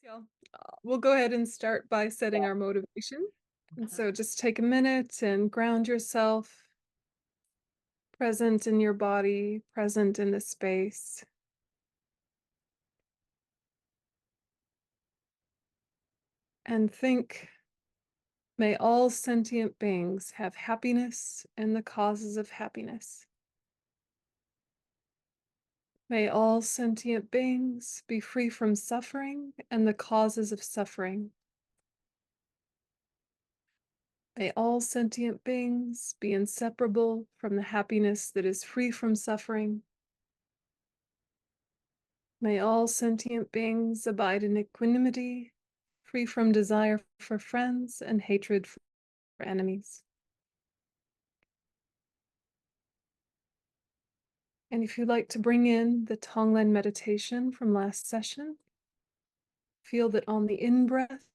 Yeah, we'll go ahead and start by setting our motivation. And Okay. so just take a minute and ground yourself, present in your body, present in the space, and think, may all sentient beings have happiness and the causes of happiness. May all sentient beings be free from suffering and the causes of suffering. May all sentient beings be inseparable from the happiness that is free from suffering. May all sentient beings abide in equanimity, free from desire for friends and hatred for enemies. And if you'd like to bring in the Tonglen meditation from last session, feel that on the in-breath,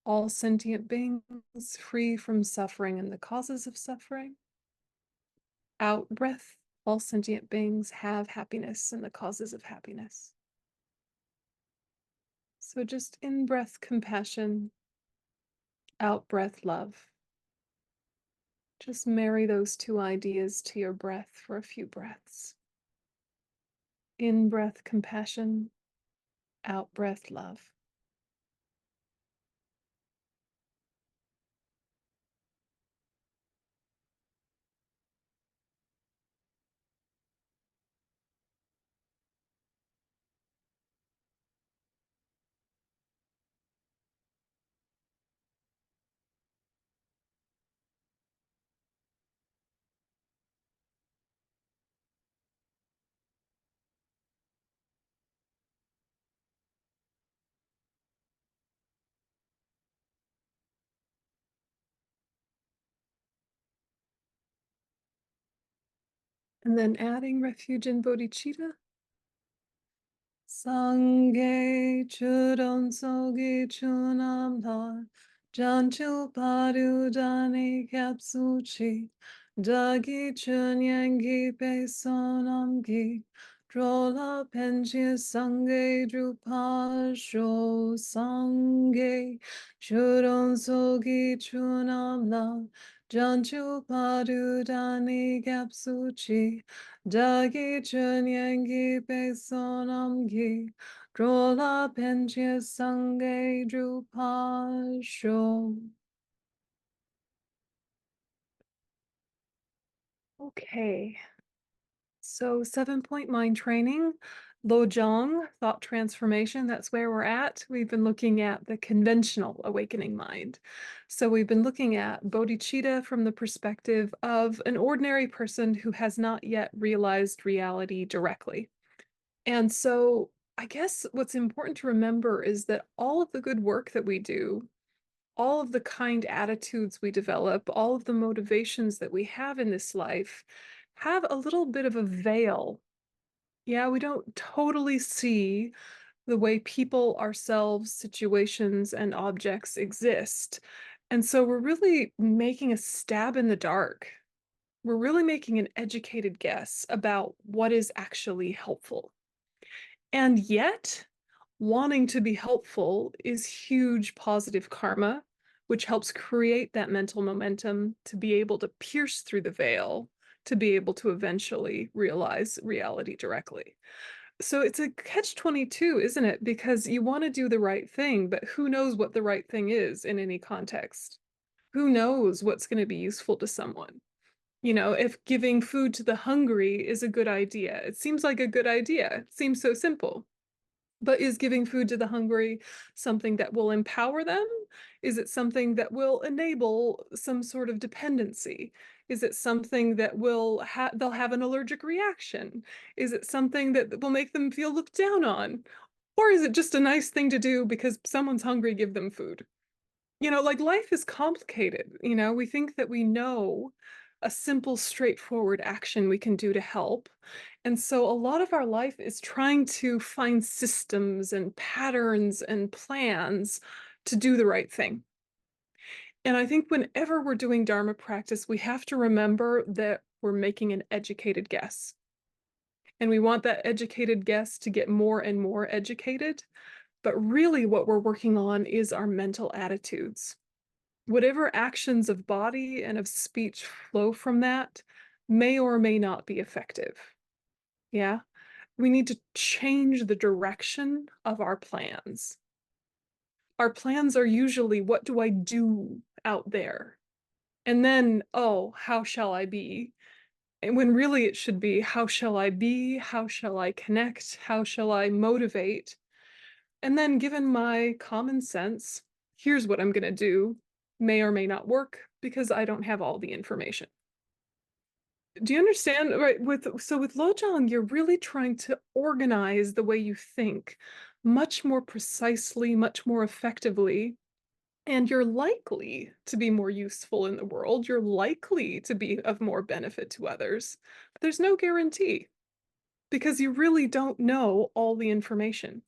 all sentient beings free from suffering and the causes of suffering. Out-breath, all sentient beings have happiness and the causes of happiness. So just in-breath compassion, out-breath love. Just marry those two ideas to your breath for a few breaths. In-breath compassion, out-breath love. And then adding refuge in bodhicitta. Sangye chudon sogi chunamdar, janchu paru dani kapsuchi, dagi chunyangi pe sonamgi, drola penchia sangye drupasho sangye, chudon sogi chunamdar, janchu paru dani kapsuchi, Dagi chunyangi pe sonamgi, drola penchia sange drupasho. Okay, so 7-point mind training, lojong, thought transformation, that's where we're at. We've been looking at the conventional awakening mind. So we've been looking at bodhicitta from the perspective of an ordinary person who has not yet realized reality directly. And so I guess what's important to remember is that all of the good work that we do, all of the kind attitudes we develop, all of the motivations that we have in this life have a little bit of a veil. Yeah, we don't totally see the way people, ourselves, situations, and objects exist. And so we're really making a stab in the dark. We're really making an educated guess about what is actually helpful. And yet, wanting to be helpful is huge positive karma, which helps create that mental momentum to be able to pierce through the veil, to be able to eventually realize reality directly. So it's a catch-22, isn't it? Because you want to do the right thing, but who knows what the right thing is in any context? Who knows what's going to be useful to someone? You know, if giving food to the hungry is a good idea, it seems like a good idea. It seems so simple. But is giving food to the hungry something that will empower them? Is it something that will enable some sort of dependency? Is it something that they'll have an allergic reaction? Is it something that will make them feel looked down on? Or is it just a nice thing to do because someone's hungry, give them food? You know, like life is complicated. You know, we think that we know a simple, straightforward action we can do to help. And so a lot of our life is trying to find systems and patterns and plans to do the right thing. And I think whenever we're doing Dharma practice, we have to remember that we're making an educated guess. And we want that educated guess to get more and more educated But really, what we're working on is our mental attitudes. Whatever actions of body and of speech flow from that may or may not be effective. Yeah. We need to change the direction of our plans. Our plans are usually, what do I do out there? And then, oh, how shall I be? And when really it should be, how shall I be? How shall I connect? How shall I motivate? And then, given my common sense, here's what I'm going to do. May or may not work because I don't have all the information. Do you understand? Right, with lojong, you're really trying to organize the way you think much more precisely, much more effectively, and you're likely to be more useful in the world. You're likely to be of more benefit to others. But there's no guarantee because you really don't know all the information.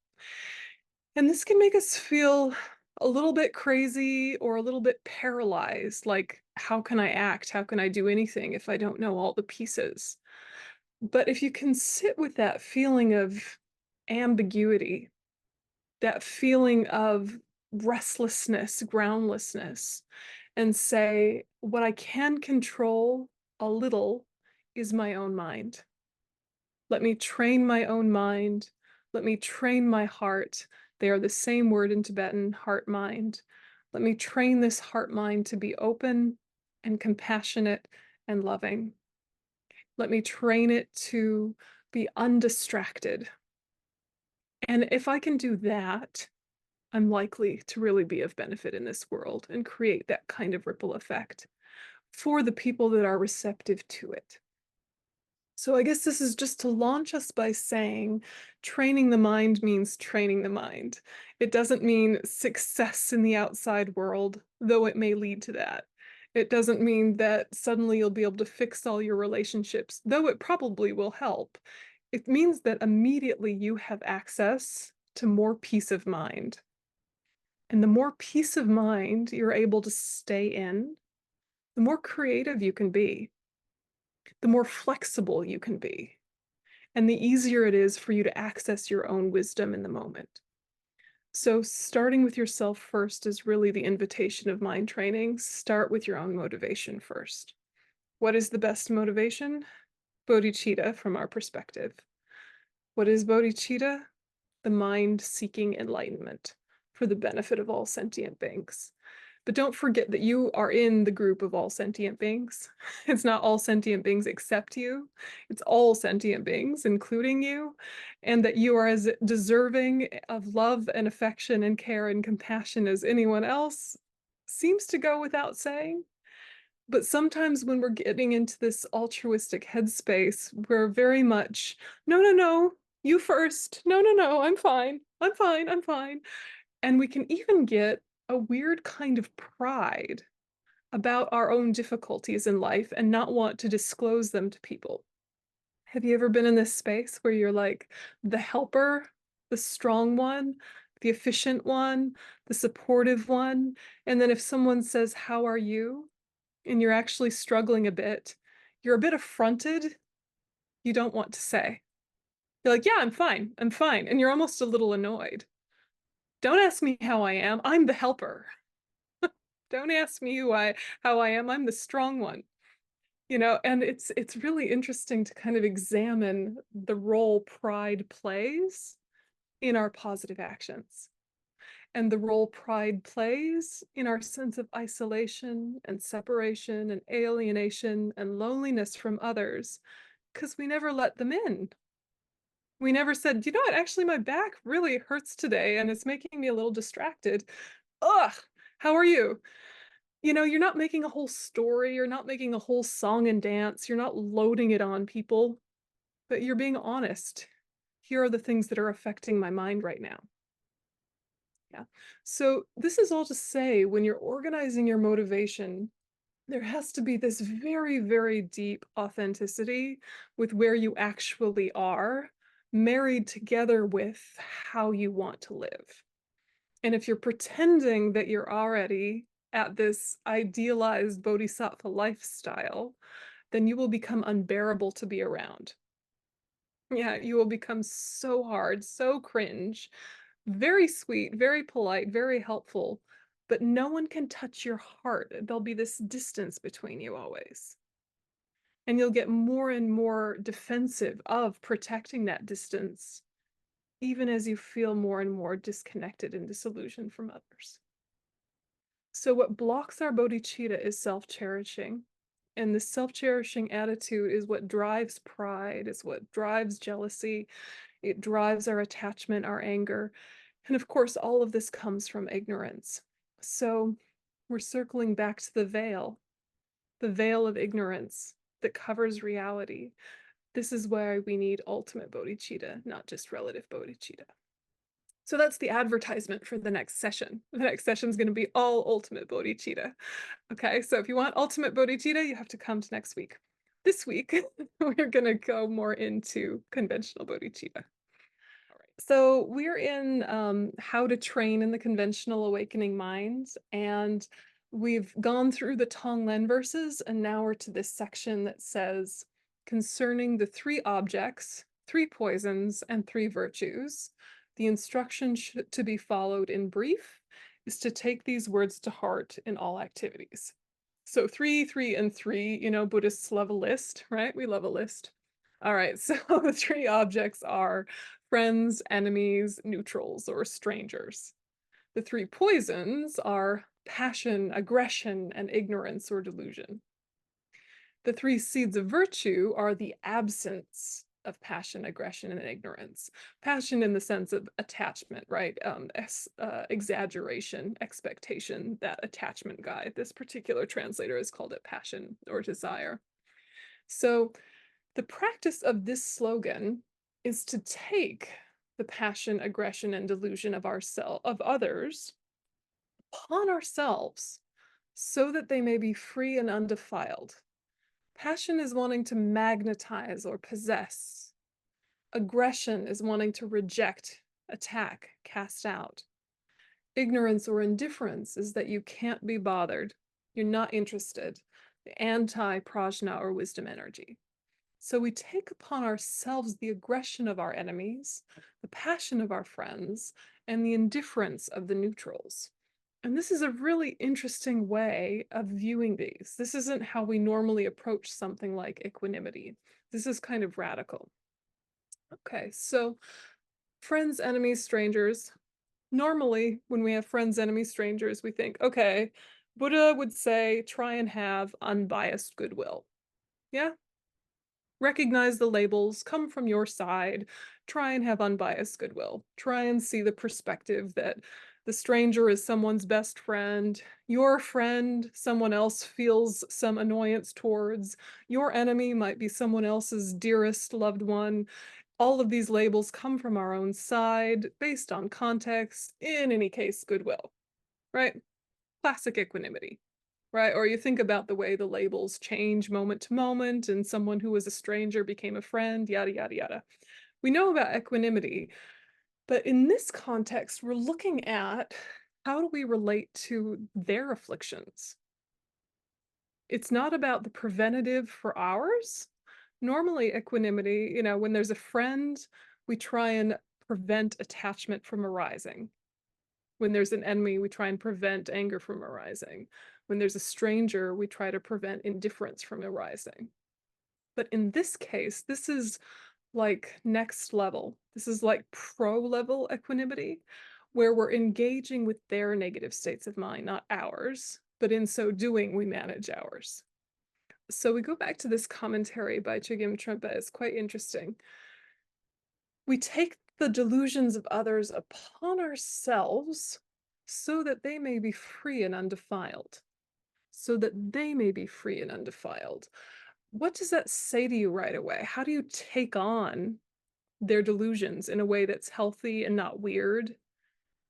And this can make us feel a little bit crazy or a little bit paralyzed, like, how can I act? How can I do anything if I don't know all the pieces? But if you can sit with that feeling of ambiguity, that feeling of restlessness, groundlessness, and say, what I can control a little is my own mind. Let me train my own mind. Let me train my heart. They are the same word in Tibetan, heart mind. Let me train this heart mind to be open and compassionate and loving. Let me train it to be undistracted. And if I can do that, I'm likely to really be of benefit in this world and create that kind of ripple effect for the people that are receptive to it. So I guess this is just to launch us by saying training the mind means training the mind. It doesn't mean success in the outside world, though it may lead to that. It doesn't mean that suddenly you'll be able to fix all your relationships, though it probably will help. It means that immediately you have access to more peace of mind. And the more peace of mind you're able to stay in, the more creative you can be, the more flexible you can be, and the easier it is for you to access your own wisdom in the moment. So starting with yourself first is really the invitation of mind training. Start with your own motivation first. What is the best motivation? Bodhicitta from our perspective. What is bodhicitta? The mind seeking enlightenment for the benefit of all sentient beings. But don't forget that you are in the group of all sentient beings. It's not all sentient beings except you. It's all sentient beings, including you, and that you are as deserving of love and affection and care and compassion as anyone else seems to go without saying. But sometimes when we're getting into this altruistic headspace, we're very much, no, no, no, you first. No, no, no, I'm fine. I'm fine. I'm fine. And we can even get a weird kind of pride about our own difficulties in life and not want to disclose them to people. Have you ever been in this space where you're like the helper, the strong one, the efficient one, the supportive one? And then if someone says, how are you? And you're actually struggling a bit, you're a bit affronted. You don't want to say. You're like, yeah, I'm fine. I'm fine. And you're almost a little annoyed. Don't ask me how I am. I'm the helper. Don't ask me how I am. I'm the strong one. And it's really interesting to kind of examine the role pride plays in our positive actions and the role pride plays in our sense of isolation and separation and alienation and loneliness from others because we never let them in. We never said, you know what, actually my back really hurts today and it's making me a little distracted. Ugh, how are you? You're not making a whole story, you're not making a whole song and dance, you're not loading it on people, but you're being honest. Here are the things that are affecting my mind right now. Yeah. So this is all to say, when you're organizing your motivation, there has to be this very, very deep authenticity with where you actually are, married together with how you want to live. And if you're pretending that you're already at this idealized bodhisattva lifestyle, then you will become unbearable to be around. Yeah, you will become so hard, so cringe, very sweet, very polite, very helpful, but no one can touch your heart. There'll be this distance between you always. And you'll get more and more defensive of protecting that distance, even as you feel more and more disconnected and disillusioned from others. So, what blocks our bodhicitta is self cherishing. And this self cherishing attitude is what drives pride, is what drives jealousy, it drives our attachment, our anger. And of course, all of this comes from ignorance. So, we're circling back to the veil of ignorance that covers reality. This is why we need ultimate bodhicitta, not just relative bodhicitta. So that's the advertisement for the next session. The next session is going to be all ultimate bodhicitta. Okay, so if you want ultimate bodhicitta, you have to come to next week. This week, we're going to go more into conventional bodhicitta. So we're in how to train in the conventional awakening mind, and we've gone through the Tonglen verses, and now we're to this section that says, concerning the three objects, three poisons, and three virtues, the instruction to be followed in brief is to take these words to heart in all activities. So 3, 3, and 3, Buddhists love a list, right? We love a list. All right, so the three objects are friends, enemies, neutrals, or strangers. The three poisons are passion, aggression, and ignorance or delusion. The three seeds of virtue are the absence of passion, aggression, and ignorance. Passion in the sense of attachment, right? Exaggeration, expectation, that attachment guy. This particular translator has called it passion or desire. So the practice of this slogan is to take the passion, aggression, and delusion of others upon ourselves so that they may be free and undefiled. Passion is wanting to magnetize or possess. Aggression is wanting to reject, attack, cast out. Ignorance or indifference is that you can't be bothered. You're not interested. The anti-prajna or wisdom energy. So we take upon ourselves the aggression of our enemies, the passion of our friends, and the indifference of the neutrals. And this is a really interesting way of viewing these. This isn't how we normally approach something like equanimity. This is kind of radical. Okay, so friends, enemies, strangers. Normally, when we have friends, enemies, strangers, we think, okay, Buddha would say, try and have unbiased goodwill. Yeah, recognize the labels, come from your side, try and have unbiased goodwill. Try and see the perspective that the stranger is someone's best friend, your friend, someone else feels some annoyance towards, your enemy might be someone else's dearest loved one. All of these labels come from our own side, based on context, in any case, goodwill, right? Classic equanimity. Right? Or you think about the way the labels change moment to moment, and someone who was a stranger became a friend, yada, yada, yada. We know about equanimity, but in this context, we're looking at how do we relate to their afflictions? It's not about the preventative for ours. Normally, equanimity, when there's a friend, we try and prevent attachment from arising. When there's an enemy, we try and prevent anger from arising. When there's a stranger, we try to prevent indifference from arising. But in this case, this is like next level. This is like pro level equanimity, where we're engaging with their negative states of mind, not ours, but in so doing, we manage ours. So we go back to this commentary by Chögyam Trungpa. It's quite interesting. We take the delusions of others upon ourselves so that they may be free and undefiled. So that they may be free and undefiled. What does that say to you right away? How do you take on their delusions in a way that's healthy and not weird?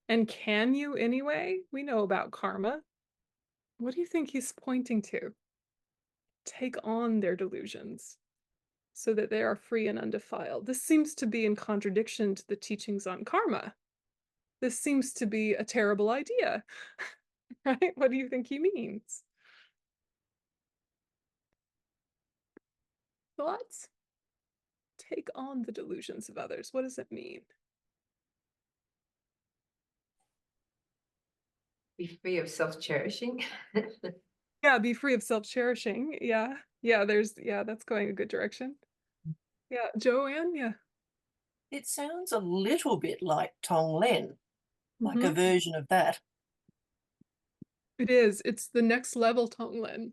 And can you anyway? We know about karma. What do you think he's pointing to? Take on their delusions so that they are free and undefiled. This seems to be in contradiction to the teachings on karma. This seems to be a terrible idea, right? What do you think he means? Thoughts? Take on the delusions of others. What does it mean? Be free of self-cherishing. Yeah, be free of self-cherishing. Yeah. Yeah, that's going a good direction. Yeah, Joanne, yeah. It sounds a little bit like Tonglen, like a Hmm. version of that. It is. It's the next level Tonglen.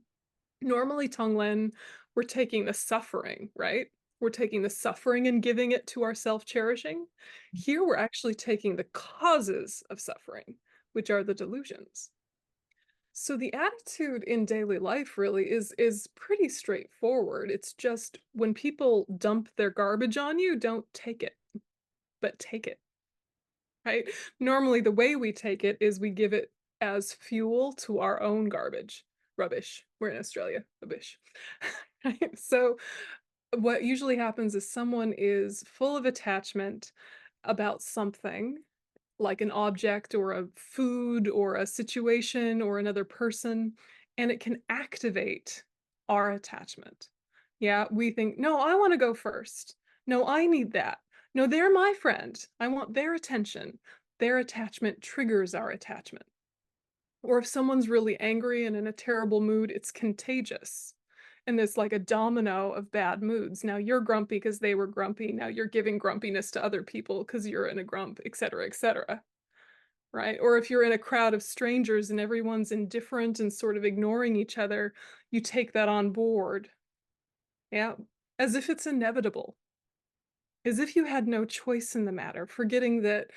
Normally, Tonglen, we're taking the suffering, right? We're taking the suffering and giving it to our self-cherishing. Here, we're actually taking the causes of suffering, which are the delusions. So the attitude in daily life really is pretty straightforward. It's just when people dump their garbage on you, don't take it, but take it, right? Normally, the way we take it is we give it as fuel to our own garbage. Rubbish. We're in Australia. Rubbish. Right? So what usually happens is someone is full of attachment about something, like an object or a food or a situation or another person, and it can activate our attachment. Yeah, we think, no, I want to go first. No, I need that. No, they're my friend. I want their attention. Their attachment triggers our attachment. Or if someone's really angry and in a terrible mood, it's contagious. And there's like a domino of bad moods. Now you're grumpy because they were grumpy. Now you're giving grumpiness to other people because you're in a grump, et cetera, et cetera. Right? Or if you're in a crowd of strangers and everyone's indifferent and sort of ignoring each other, you take that on board. Yeah. As if it's inevitable, as if you had no choice in the matter, forgetting that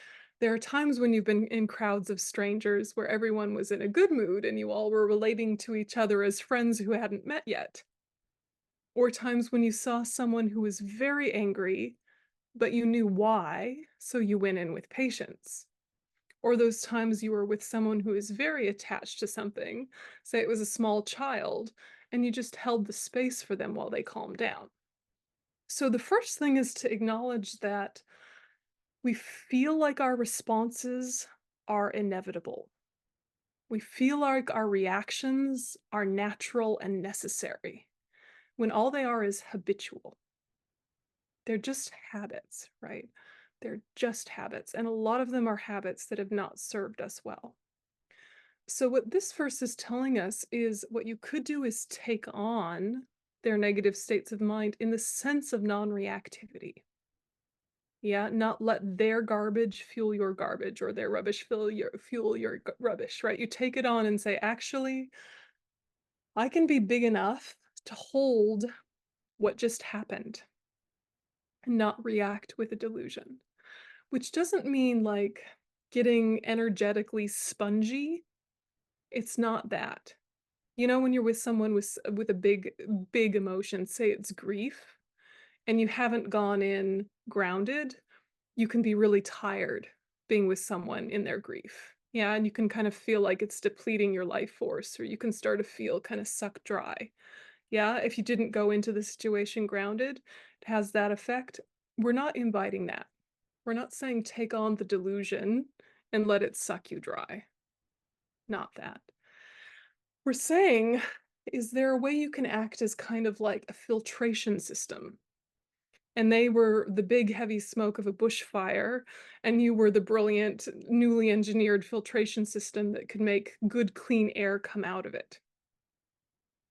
there are times when you've been in crowds of strangers where everyone was in a good mood and you all were relating to each other as friends who hadn't met yet. Or times when you saw someone who was very angry, but you knew why, so you went in with patience. Or those times you were with someone who is very attached to something, say it was a small child, and you just held the space for them while they calmed down. So the first thing is to acknowledge that we feel like our responses are inevitable. We feel like our reactions are natural and necessary, when all they are is habitual. They're just habits, right? They're just habits, and a lot of them are habits that have not served us well. So, what this verse is telling us is what you could do is take on their negative states of mind in the sense of non reactivity. Yeah, not let their garbage fuel your garbage or their rubbish fuel your rubbish, right? You take it on and say, actually, I can be big enough to hold what just happened and not react with a delusion, which doesn't mean like getting energetically spongy. It's not that. You know, when you're with someone with a big emotion, say it's grief, and you haven't gone in grounded, you can be really tired being with someone in their grief. Yeah, and you can kind of feel like it's depleting your life force, or you can start to feel kind of sucked dry. Yeah, if you didn't go into the situation grounded, it has that effect. We're not inviting that. We're not saying take on the delusion and let it suck you dry. Not that. We're saying, is there a way you can act as kind of like a filtration system? And they were the big heavy smoke of a bushfire, and you were the brilliant, newly engineered filtration system that could make good, clean air come out of it.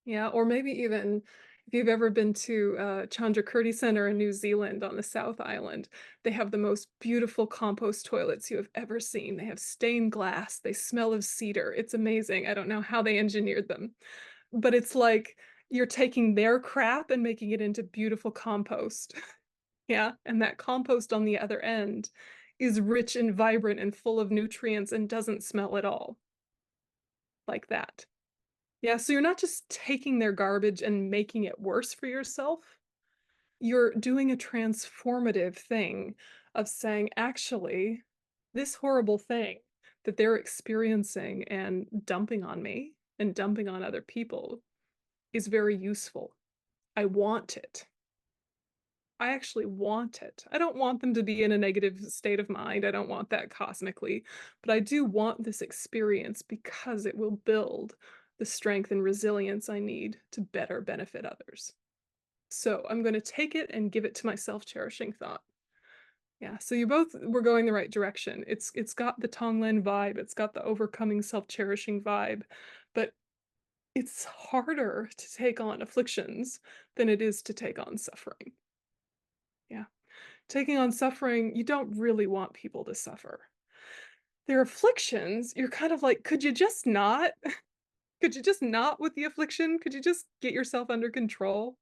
Yeah, or maybe even if you've ever been to Chandrakirti Center in New Zealand on the South Island, they have the most beautiful compost toilets you have ever seen. They have stained glass, they smell of cedar. It's amazing. I don't know how they engineered them, but it's like you're taking their crap and making it into beautiful compost. Yeah, and that compost on the other end is rich and vibrant and full of nutrients and doesn't smell at all like that. Yeah, so you're not just taking their garbage and making it worse for yourself. You're doing a transformative thing of saying, actually, this horrible thing that they're experiencing and dumping on me and dumping on other people is very useful. I want it. I actually want it. I don't want them to be in a negative state of mind. I don't want that cosmically, but I do want this experience because it will build the strength and resilience I need to better benefit others. So I'm going to take it and give it to my self-cherishing thought. Yeah, so you both were going the right direction. It's got the Tonglen vibe, it's got the overcoming self-cherishing vibe, but it's harder to take on afflictions than it is to take on suffering. Yeah. Taking on suffering, you don't really want people to suffer. Their afflictions, you're kind of like, could you just not? Could you just not with the affliction? Could you just get yourself under control?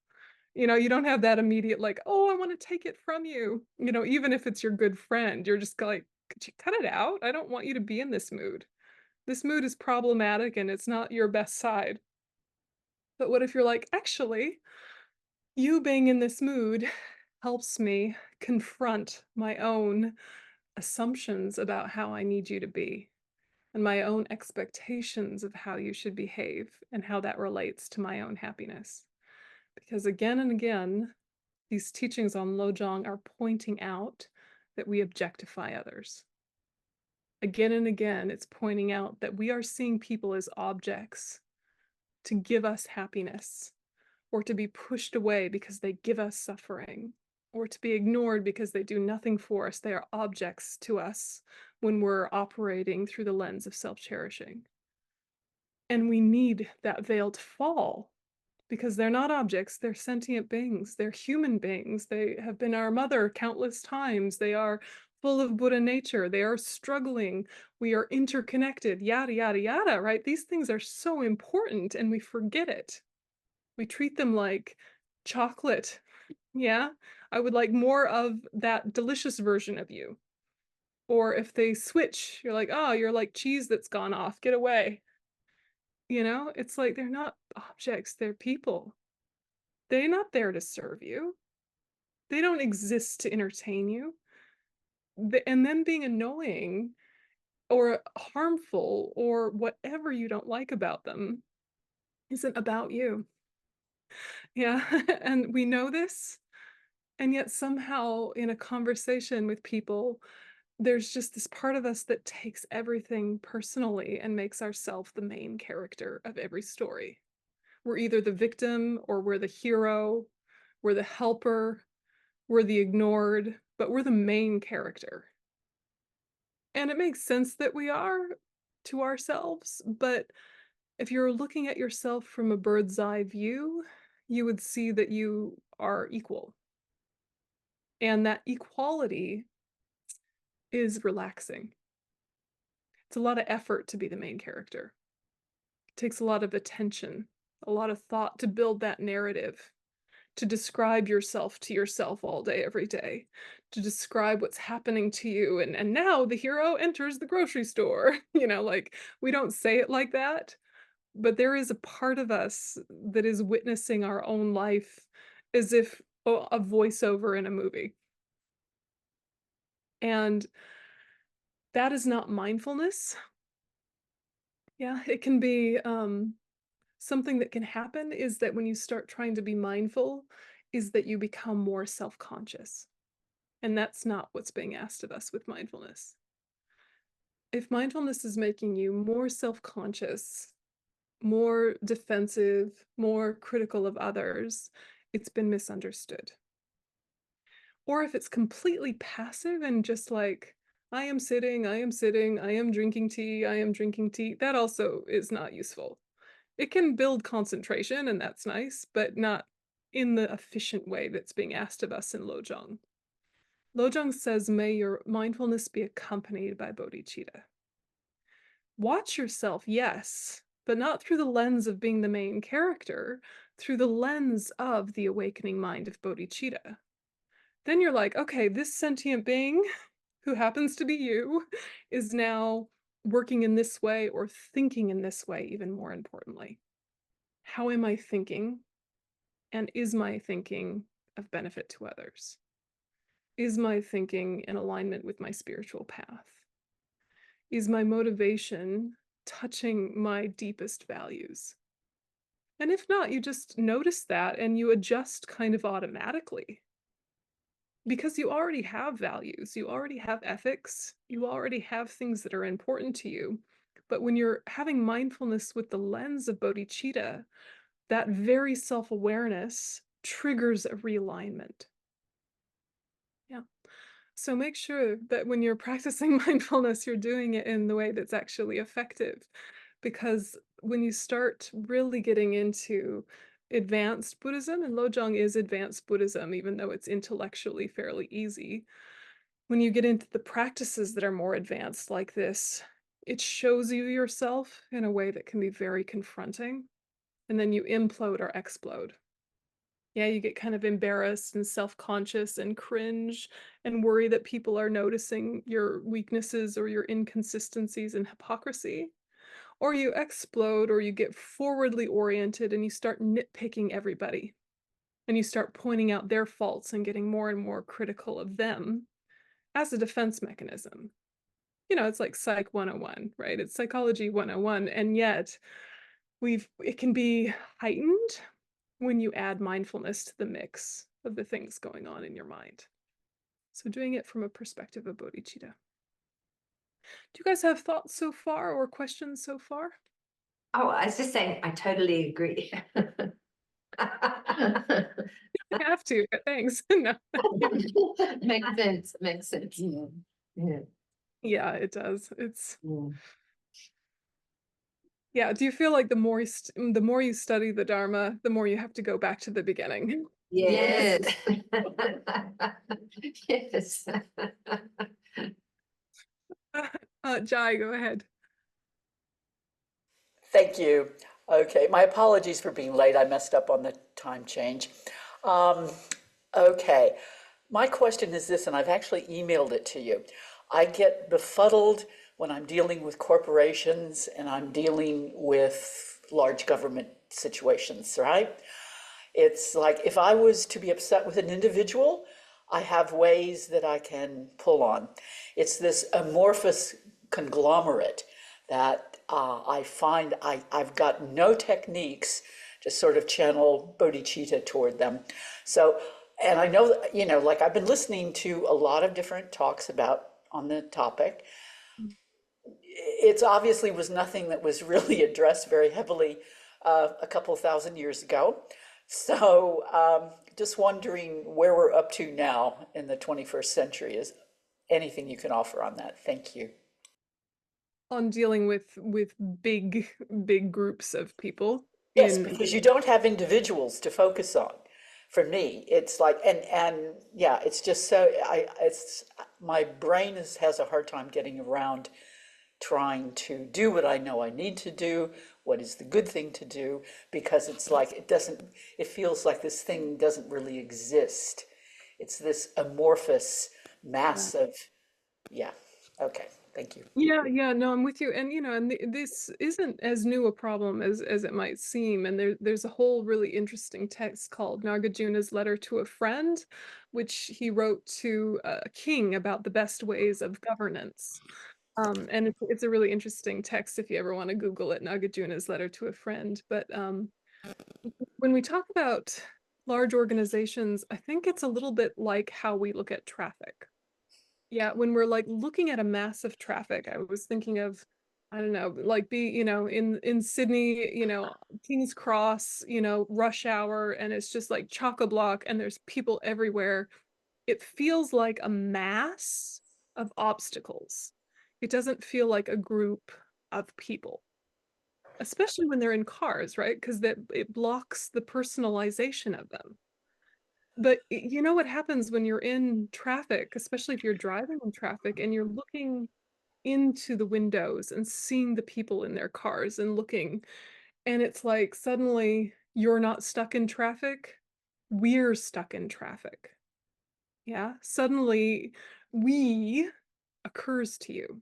You don't have that immediate like, "Oh, I wanna take it from you." Even if it's your good friend, you're just like, "Could you cut it out? I don't want you to be in this mood. This mood is problematic and it's not your best side." But what if you're like, "Actually, you being in this mood helps me confront my own assumptions about how I need you to be, and my own expectations of how you should behave and how that relates to my own happiness." Because again and again, these teachings on lojong are pointing out that we objectify others. Again and again, it's pointing out that we are seeing people as objects to give us happiness, or to be pushed away because they give us suffering, or to be ignored because they do nothing for us. They are objects to us when we're operating through the lens of self-cherishing. And we need that veil to fall because they're not objects, they're sentient beings, they're human beings, they have been our mother countless times, they are full of Buddha nature, they are struggling, we are interconnected, yada, yada, yada, right? These things are so important and we forget it. We treat them like chocolate. Yeah, I would like more of that delicious version of you. Or if they switch, you're like, oh, you're like cheese that's gone off, get away. It's like they're not objects, they're people. They're not there to serve you. They don't exist to entertain you. And them being annoying or harmful or whatever you don't like about them isn't about you. Yeah. And we know this. And yet somehow in a conversation with people, there's just this part of us that takes everything personally and makes ourselves the main character of every story. We're either the victim or we're the hero, we're the helper, we're the ignored, but we're the main character. And it makes sense that we are to ourselves, but if you're looking at yourself from a bird's eye view, you would see that you are equal. And that equality is relaxing. It's a lot of effort to be the main character. It takes a lot of attention, a lot of thought to build that narrative, to describe yourself to yourself all day, every day, to describe what's happening to you. And now the hero enters the grocery store. Like we don't say it like that, but there is a part of us that is witnessing our own life as if a voiceover in a movie. And that is not mindfulness. Yeah, it can be something that can happen is that when you start trying to be mindful, is that you become more self-conscious. And that's not what's being asked of us with mindfulness. If mindfulness is making you more self-conscious, more defensive, more critical of others, it's been misunderstood. Or if it's completely passive and just like, I am sitting, I am sitting, I am drinking tea, I am drinking tea, that also is not useful. It can build concentration, and that's nice, but not in the efficient way that's being asked of us in lojong. Lojong says, may your mindfulness be accompanied by bodhicitta. Watch yourself, yes, but not through the lens of being the main character, through the lens of the awakening mind of bodhicitta. Then you're like, okay, this sentient being, who happens to be you, is now working in this way or thinking in this way, even more importantly. How am I thinking? And is my thinking of benefit to others? Is my thinking in alignment with my spiritual path? Is my motivation touching my deepest values? And if not, you just notice that and you adjust kind of automatically because you already have values, you already have ethics, you already have things that are important to you. But when you're having mindfulness with the lens of bodhicitta, that very self-awareness triggers a realignment. Yeah. So make sure that when you're practicing mindfulness, you're doing it in the way that's actually effective. Because when you start really getting into advanced Buddhism, and lojong is advanced Buddhism, even though it's intellectually fairly easy, when you get into the practices that are more advanced like this, it shows you yourself in a way that can be very confronting, and then you implode or explode. Yeah, you get kind of embarrassed and self-conscious and cringe and worry that people are noticing your weaknesses or your inconsistencies and hypocrisy. Or you explode or you get forwardly oriented and you start nitpicking everybody and you start pointing out their faults and getting more and more critical of them as a defense mechanism. It's like Psych 101, right? It's Psychology 101, and yet it can be heightened when you add mindfulness to the mix of the things going on in your mind. So doing it from a perspective of bodhicitta. Do you guys have thoughts so far or questions so far? Oh, I was just saying, I totally agree. You have to, but thanks. No. Makes sense, makes sense. Yeah. Yeah, it does. Yeah. Yeah. Do you feel like the more you study the Dharma, the more you have to go back to the beginning? Yes. Yes. Jai, go ahead. Thank you. Okay, my apologies for being late. I messed up on the time change. Um, okay, my question is this, and I've actually emailed it to you. I get befuddled when I'm dealing with corporations and I'm dealing with large government situations, right? It's like if I was to be upset with an individual, I have ways that I can pull on. It's this amorphous conglomerate that I find I've got no techniques to sort of channel bodhicitta toward them. So, and I know, like I've been listening to a lot of different talks about on the topic. It's obviously was nothing that was really addressed very heavily a couple thousand years ago. So just wondering where we're up to now in the 21st century. Is anything you can offer on that? Thank you. On dealing with big groups of people Yes, in because you don't have individuals to focus on. For me, it's like, and yeah, it's just so it's my brain has a hard time getting around trying to do what I know I need to do, what is the good thing to do, because it's like it feels like this thing doesn't really exist. It's this amorphous mass of, yeah, okay, thank you. Yeah, no, I'm with you. And this isn't as new a problem as it might seem. And there's a whole really interesting text called Nagarjuna's Letter to a Friend, which he wrote to a king about the best ways of governance. And it's a really interesting text if you ever want to Google it, Nagarjuna's Letter to a Friend. But when we talk about large organizations, I think it's a little bit like how we look at traffic. Yeah, when we're like looking at a massive traffic, I was thinking of, I don't know, like in Sydney, King's Cross, rush hour, and it's just like chock-a-block and there's people everywhere. It feels like a mass of obstacles. It doesn't feel like a group of people, especially when they're in cars, right? Because that it blocks the personalization of them. But you know what happens when you're in traffic, especially if you're driving in traffic and you're looking into the windows and seeing the people in their cars and looking, and it's like suddenly you're not stuck in traffic, we're stuck in traffic. Yeah, suddenly we occurs to you.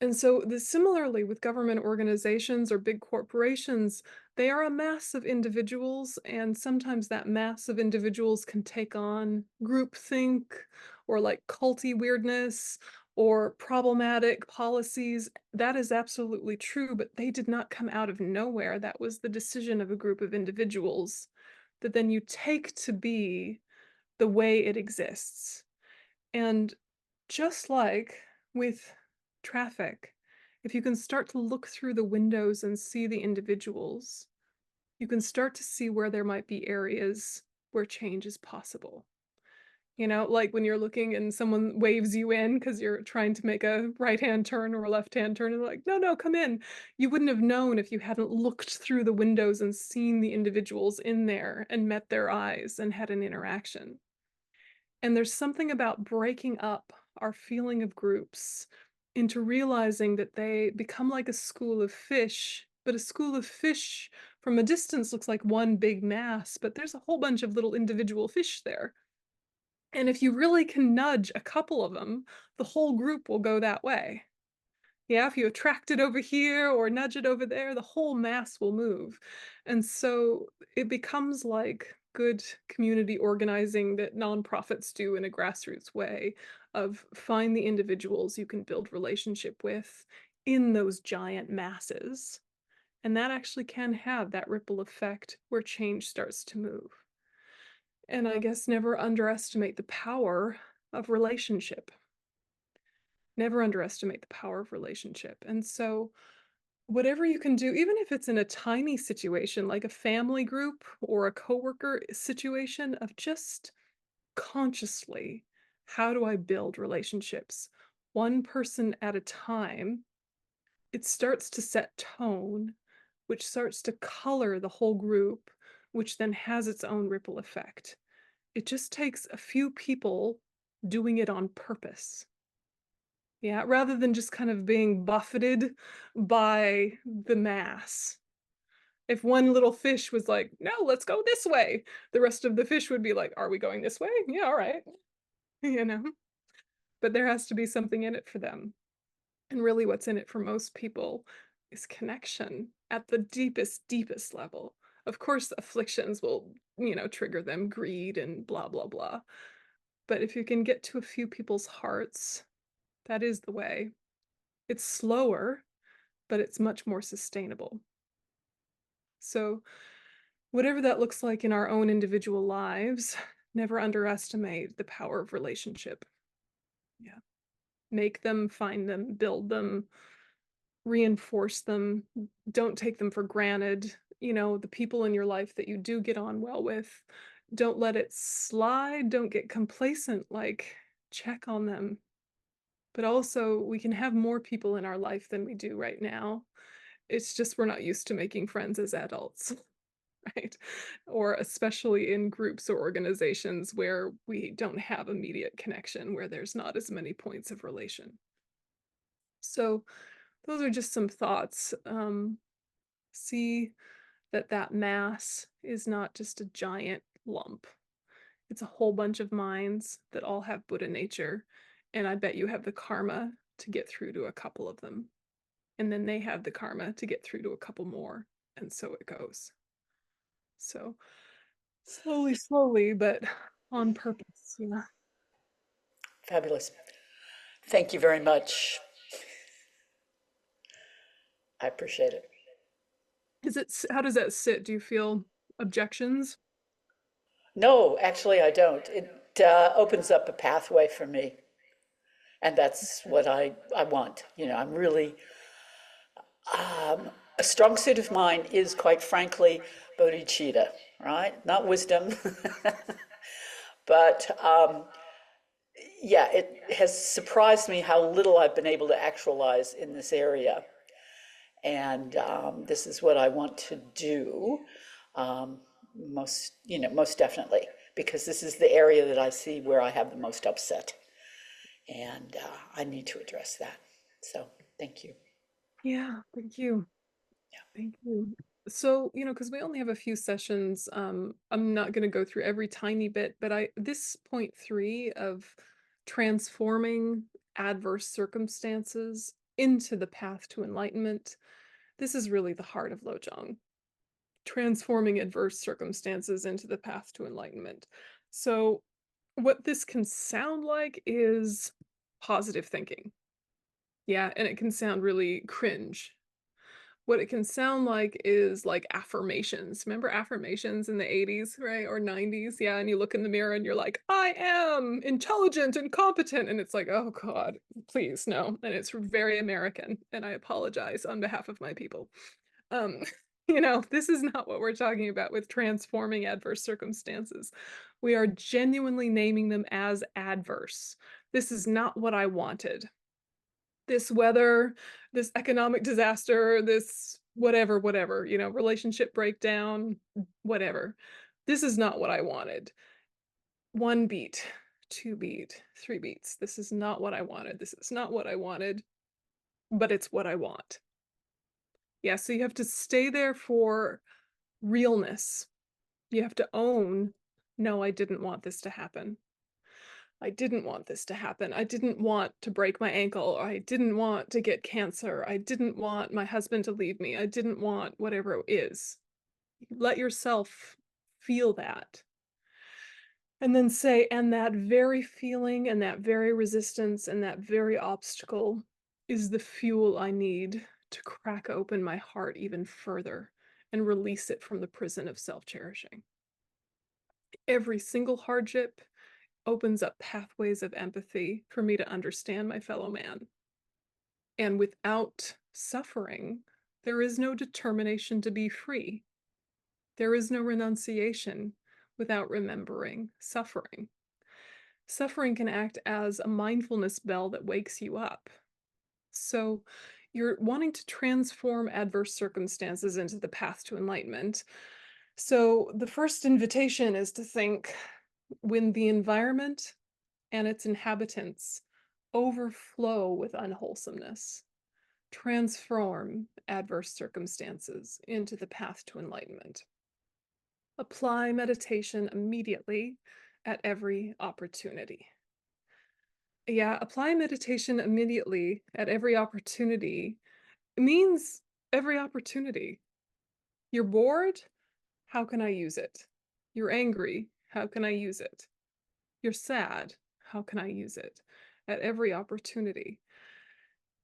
And so similarly with government organizations or big corporations, they are a mass of individuals, and sometimes that mass of individuals can take on groupthink or like culty weirdness or problematic policies. That is absolutely true, but they did not come out of nowhere. That was the decision of a group of individuals that then you take to be the way it exists. And just like with traffic, if you can start to look through the windows and see the individuals, you can start to see where there might be areas where change is possible. You know, like when you're looking and someone waves you in because you're trying to make a right-hand turn or a left-hand turn, and they're like, no, no, come in. You wouldn't have known if you hadn't looked through the windows and seen the individuals in there and met their eyes and had an interaction. And there's something about breaking up our feeling of groups into realizing that they become like a school of fish, but a school of fish from a distance looks like one big mass, but there's a whole bunch of little individual fish there. And if you really can nudge a couple of them, the whole group will go that way. Yeah, if you attract it over here or nudge it over there, the whole mass will move. And so it becomes like good community organizing that nonprofits do in a grassroots way of find the individuals you can build relationship with in those giant masses. And that actually can have that ripple effect where change starts to move. And I guess never underestimate the power of relationship. Never underestimate the power of relationship. And so whatever you can do, even if it's in a tiny situation like a family group or a coworker situation, of just consciously, how do I build relationships one person at a time? It starts to set tone, which starts to color the whole group, which then has its own ripple effect. It just takes a few people doing it on purpose. Yeah, rather than just kind of being buffeted by the mass. If one little fish was like, "No, let's go this way," the rest of the fish would be like, "Are we going this way? Yeah, all right." You know? But there has to be something in it for them. And really what's in it for most people is connection at the deepest, deepest level. Of course, afflictions will, trigger them, greed and blah, blah, blah. But if you can get to a few people's hearts, that is the way. It's slower, but it's much more sustainable. So, whatever that looks like in our own individual lives, never underestimate the power of relationship. Yeah. Make them, find them, build them, reinforce them. Don't take them for granted. The people in your life that you do get on well with, don't let it slide. Don't get complacent. Like, check on them. But also, we can have more people in our life than we do right now. It's just we're not used to making friends as adults, right? Or especially in groups or organizations where we don't have immediate connection, where there's not as many points of relation. So those are just some thoughts. See that mass is not just a giant lump. It's a whole bunch of minds that all have Buddha nature. And I bet you have the karma to get through to a couple of them. And then they have the karma to get through to a couple more. And so it goes. So slowly, slowly, but on purpose, Fabulous. Thank you very much. I appreciate it. How does that sit? Do you feel objections? No, actually, I don't. It opens up a pathway for me, and that's what I want. I'm really a strong suit of mine is, quite frankly, bodhicitta, right? Not wisdom, but yeah, it has surprised me how little I've been able to actualize in this area. And this is what I want to do, most definitely, because this is the area that I see where I have the most upset, and I need to address that. So, thank you. Yeah, thank you. Thank you. So, because we only have a few sessions, I'm not going to go through every tiny bit, but this point 3 of transforming adverse circumstances into the path to enlightenment, this is really the heart of lojong. Transforming adverse circumstances into the path to enlightenment. So, what this can sound like is positive thinking. Yeah, and it can sound really cringe. What it can sound like is like affirmations. Remember affirmations in the 80s, right? Or 90s? Yeah, and you look in the mirror and you're like, I am intelligent and competent. And it's like, oh God, please, no. And it's very American. And I apologize on behalf of my people. Um, This is not what we're talking about with transforming adverse circumstances. We are genuinely naming them as adverse. This is not what I wanted. This weather, this economic disaster, this whatever, relationship breakdown, whatever. This is not what I wanted. 1 beat, 2 beat, 3 beats. This is not what I wanted. This is not what I wanted, but it's what I want. Yeah, so you have to stay there for realness. You have to own, no, I didn't want this to happen. I didn't want this to happen. I didn't want to break my ankle. I didn't want to get cancer. I didn't want my husband to leave me. I didn't want whatever it is. Let yourself feel that. And then say, and that very feeling and that very resistance and that very obstacle is the fuel I need to crack open my heart even further and release it from the prison of self-cherishing. Every single hardship opens up pathways of empathy for me to understand my fellow man. And without suffering, there is no determination to be free. There is no renunciation without remembering suffering. Suffering can act as a mindfulness bell that wakes you up. So you're wanting to transform adverse circumstances into the path to enlightenment. So the first invitation is to think, when the environment and its inhabitants overflow with unwholesomeness, transform adverse circumstances into the path to enlightenment. Apply meditation immediately at every opportunity. Yeah, apply meditation immediately at every opportunity means every opportunity. You're bored? How can I use it? You're angry? How can I use it? You're sad? How can I use it? At every opportunity.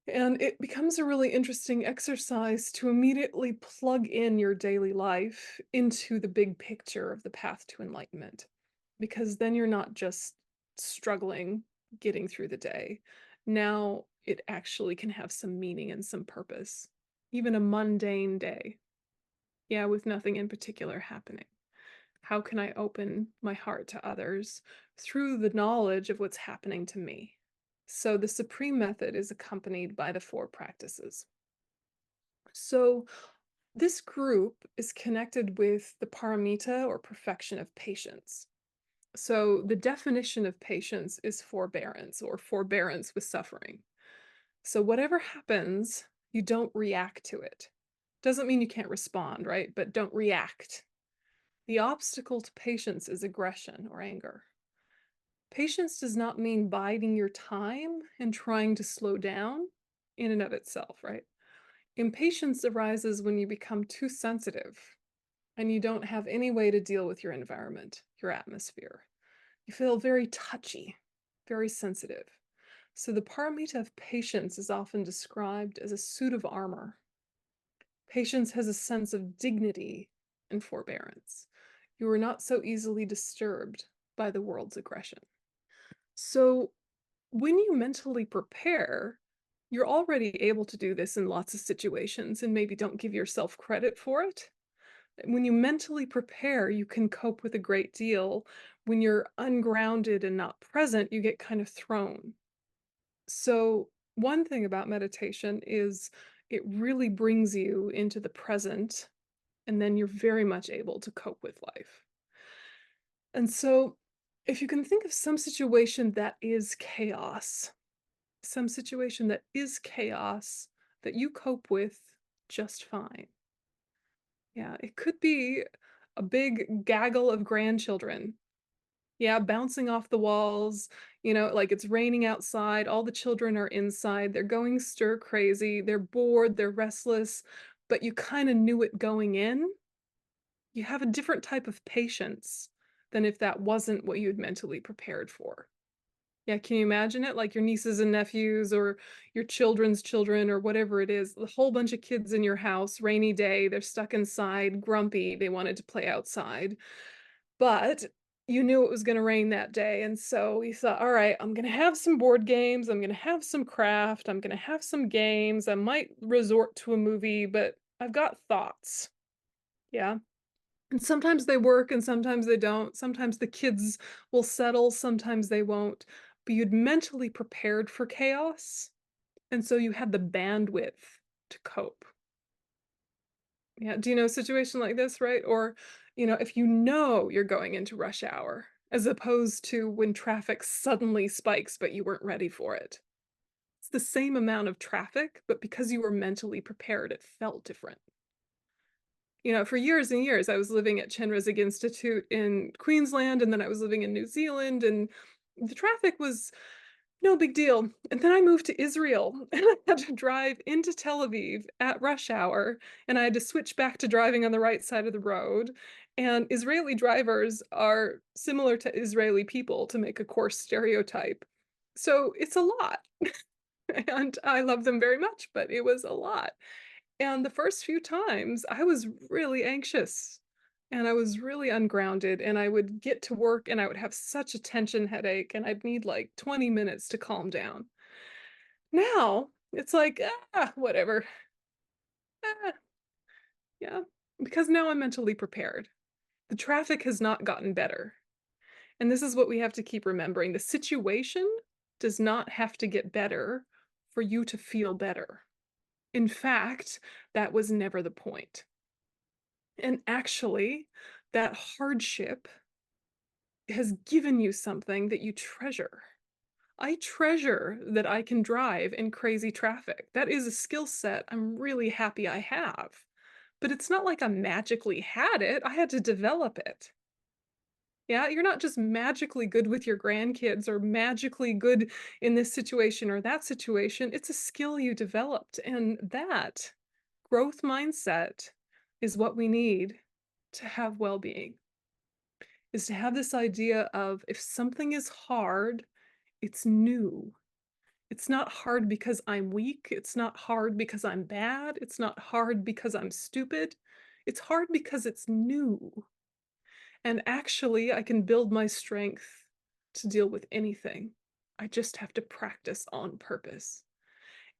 And it becomes a really interesting exercise to immediately plug in your daily life into the big picture of the path to enlightenment, because then you're not just struggling getting through the day. Now it actually can have some meaning and some purpose, even a mundane day. Yeah, with nothing in particular happening. How can I open my heart to others through the knowledge of what's happening to me? So the Supreme Method is accompanied by the 4 practices. So this group is connected with the paramita, or perfection of patience. So the definition of patience is forbearance, or forbearance with suffering. So whatever happens, you don't react to it. Doesn't mean you can't respond, right? But don't react. The obstacle to patience is aggression or anger. Patience does not mean biding your time and trying to slow down in and of itself, right? Impatience arises when you become too sensitive and you don't have any way to deal with your environment, your atmosphere. You feel very touchy, very sensitive. So the paramita of patience is often described as a suit of armor. Patience has a sense of dignity and forbearance. You are not so easily disturbed by the world's aggression. So when you mentally prepare, you're already able to do this in lots of situations and maybe don't give yourself credit for it. When you mentally prepare, you can cope with a great deal. When you're ungrounded and not present, you get kind of thrown. So one thing about meditation is it really brings you into the present, and then you're very much able to cope with life. And so if you can think of some situation that is chaos, that you cope with just fine. Yeah, it could be a big gaggle of grandchildren. Yeah, bouncing off the walls, like it's raining outside, all the children are inside, they're going stir crazy, they're bored, they're restless, but you kind of knew it going in. You have a different type of patience than if that wasn't what you had mentally prepared for. Yeah, can you imagine it? Like your nieces and nephews or your children's children or whatever it is, a whole bunch of kids in your house, rainy day, they're stuck inside, grumpy, they wanted to play outside. But you knew it was going to rain that day. And so you thought, all right, I'm going to have some board games. I'm going to have some craft. I'm going to have some games. I might resort to a movie, but I've got thoughts. Yeah. And sometimes they work and sometimes they don't. Sometimes the kids will settle, sometimes they won't. But you'd mentally prepared for chaos. And so you had the bandwidth to cope. Yeah. Do you know a situation like this, right? Or, if you know you're going into rush hour, as opposed to when traffic suddenly spikes, but you weren't ready for it. It's the same amount of traffic, but because you were mentally prepared, it felt different. For years and years, I was living at Chenrezig Institute in Queensland, and then I was living in New Zealand, and the traffic was no big deal. And then I moved to Israel, and I had to drive into Tel Aviv at rush hour, and I had to switch back to driving on the right side of the road. And Israeli drivers are similar to Israeli people, to make a coarse stereotype. So it's a lot. And I love them very much, but it was a lot. And the first few times, I was really anxious and I was really ungrounded, and I would get to work and I would have such a tension headache and I'd need like 20 minutes to calm down. Now, it's like, whatever. Ah, yeah, because now I'm mentally prepared. The traffic has not gotten better. And this is what we have to keep remembering. The situation does not have to get better for you to feel better. In fact, that was never the point. And actually, that hardship has given you something that you treasure. I treasure that I can drive in crazy traffic. That is a skill set I'm really happy I have. But it's not like I magically had it, I had to develop it. Yeah, you're not just magically good with your grandkids or magically good in this situation or that situation. It's a skill you developed. And that growth mindset is what we need to have well-being, is to have this idea of if something is hard, it's new. It's not hard because I'm weak. It's not hard because I'm bad. It's not hard because I'm stupid. It's hard because it's new. And actually, I can build my strength to deal with anything. I just have to practice on purpose.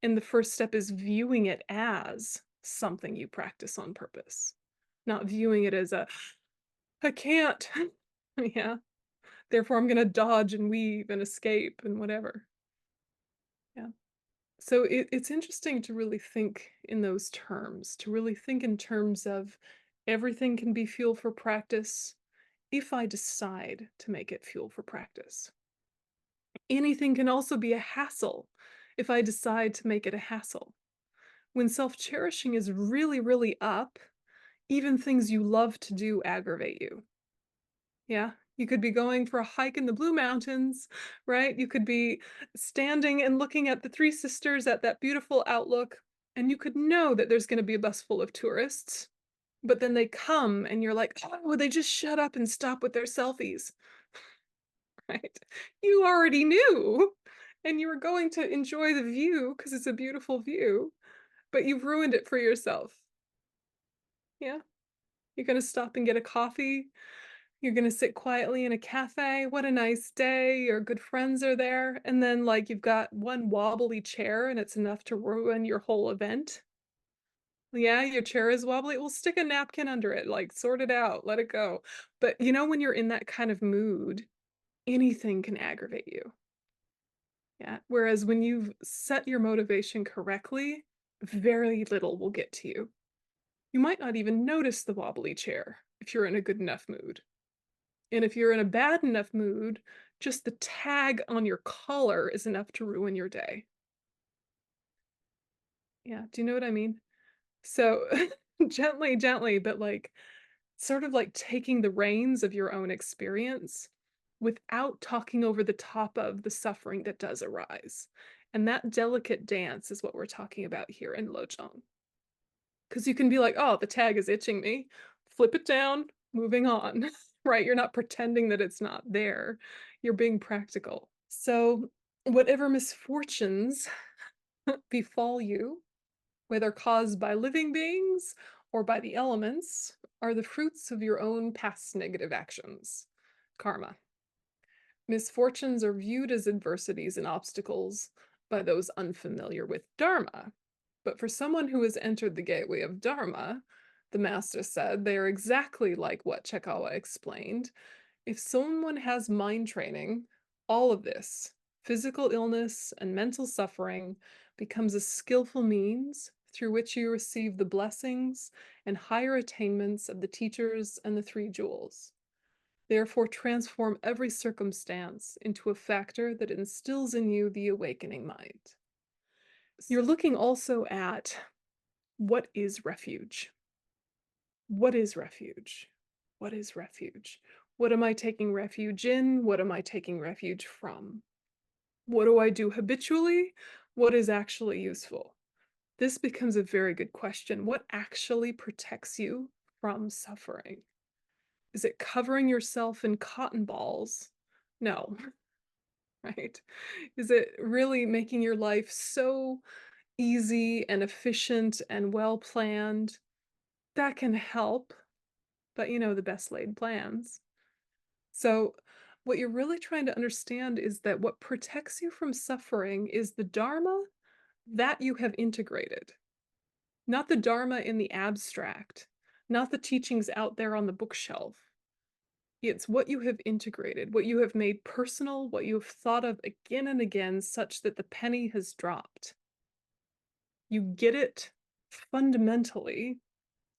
And the first step is viewing it as something you practice on purpose, not viewing it as I can't. Yeah. Therefore, I'm going to dodge and weave and escape and whatever. Yeah. So it's interesting to really think in those terms, to really think in terms of everything can be fuel for practice if I decide to make it fuel for practice. Anything can also be a hassle if I decide to make it a hassle. When self-cherishing is really, really up, even things you love to do aggravate you. Yeah, you could be going for a hike in the Blue Mountains, right? You could be standing and looking at the Three Sisters at that beautiful outlook, and you could know that there's going to be a bus full of tourists, but then they come and you're like, oh, would they just shut up and stop with their selfies? Right? You already knew, and you were going to enjoy the view because it's a beautiful view, but you've ruined it for yourself. Yeah, you're going to stop and get a coffee. You're gonna sit quietly in a cafe. What a nice day. Your good friends are there. And then, like, you've got one wobbly chair and it's enough to ruin your whole event. Yeah, your chair is wobbly. Well, stick a napkin under it, like, sort it out, let it go. But when you're in that kind of mood, anything can aggravate you. Yeah. Whereas when you've set your motivation correctly, very little will get to you. You might not even notice the wobbly chair if you're in a good enough mood. And if you're in a bad enough mood, just the tag on your collar is enough to ruin your day. Yeah, do you know what I mean? So gently, gently, but like sort of like taking the reins of your own experience without talking over the top of the suffering that does arise. And that delicate dance is what we're talking about here in lojong. Because you can be like, oh, the tag is itching me. Flip it down, moving on, right? You're not pretending that it's not there. You're being practical. So whatever misfortunes befall you, whether caused by living beings or by the elements, are the fruits of your own past negative actions, karma. Misfortunes are viewed as adversities and obstacles by those unfamiliar with dharma. But for someone who has entered the gateway of dharma, the master said. They are exactly like what Chekawa explained. If someone has mind training, all of this, physical illness and mental suffering, becomes a skillful means through which you receive the blessings and higher attainments of the teachers and the three jewels. Therefore, transform every circumstance into a factor that instills in you the awakening mind. You're looking also at what is refuge? What is refuge? What is refuge? What am I taking refuge in? What am I taking refuge from? What do I do habitually? What is actually useful? This becomes a very good question. What actually protects you from suffering? Is it covering yourself in cotton balls? No, right? Is it really making your life so easy and efficient and well planned? That can help, but the best laid plans. So, what you're really trying to understand is that what protects you from suffering is the dharma that you have integrated, not the dharma in the abstract, not the teachings out there on the bookshelf. It's what you have integrated, what you have made personal, what you have thought of again and again, such that the penny has dropped. You get it fundamentally,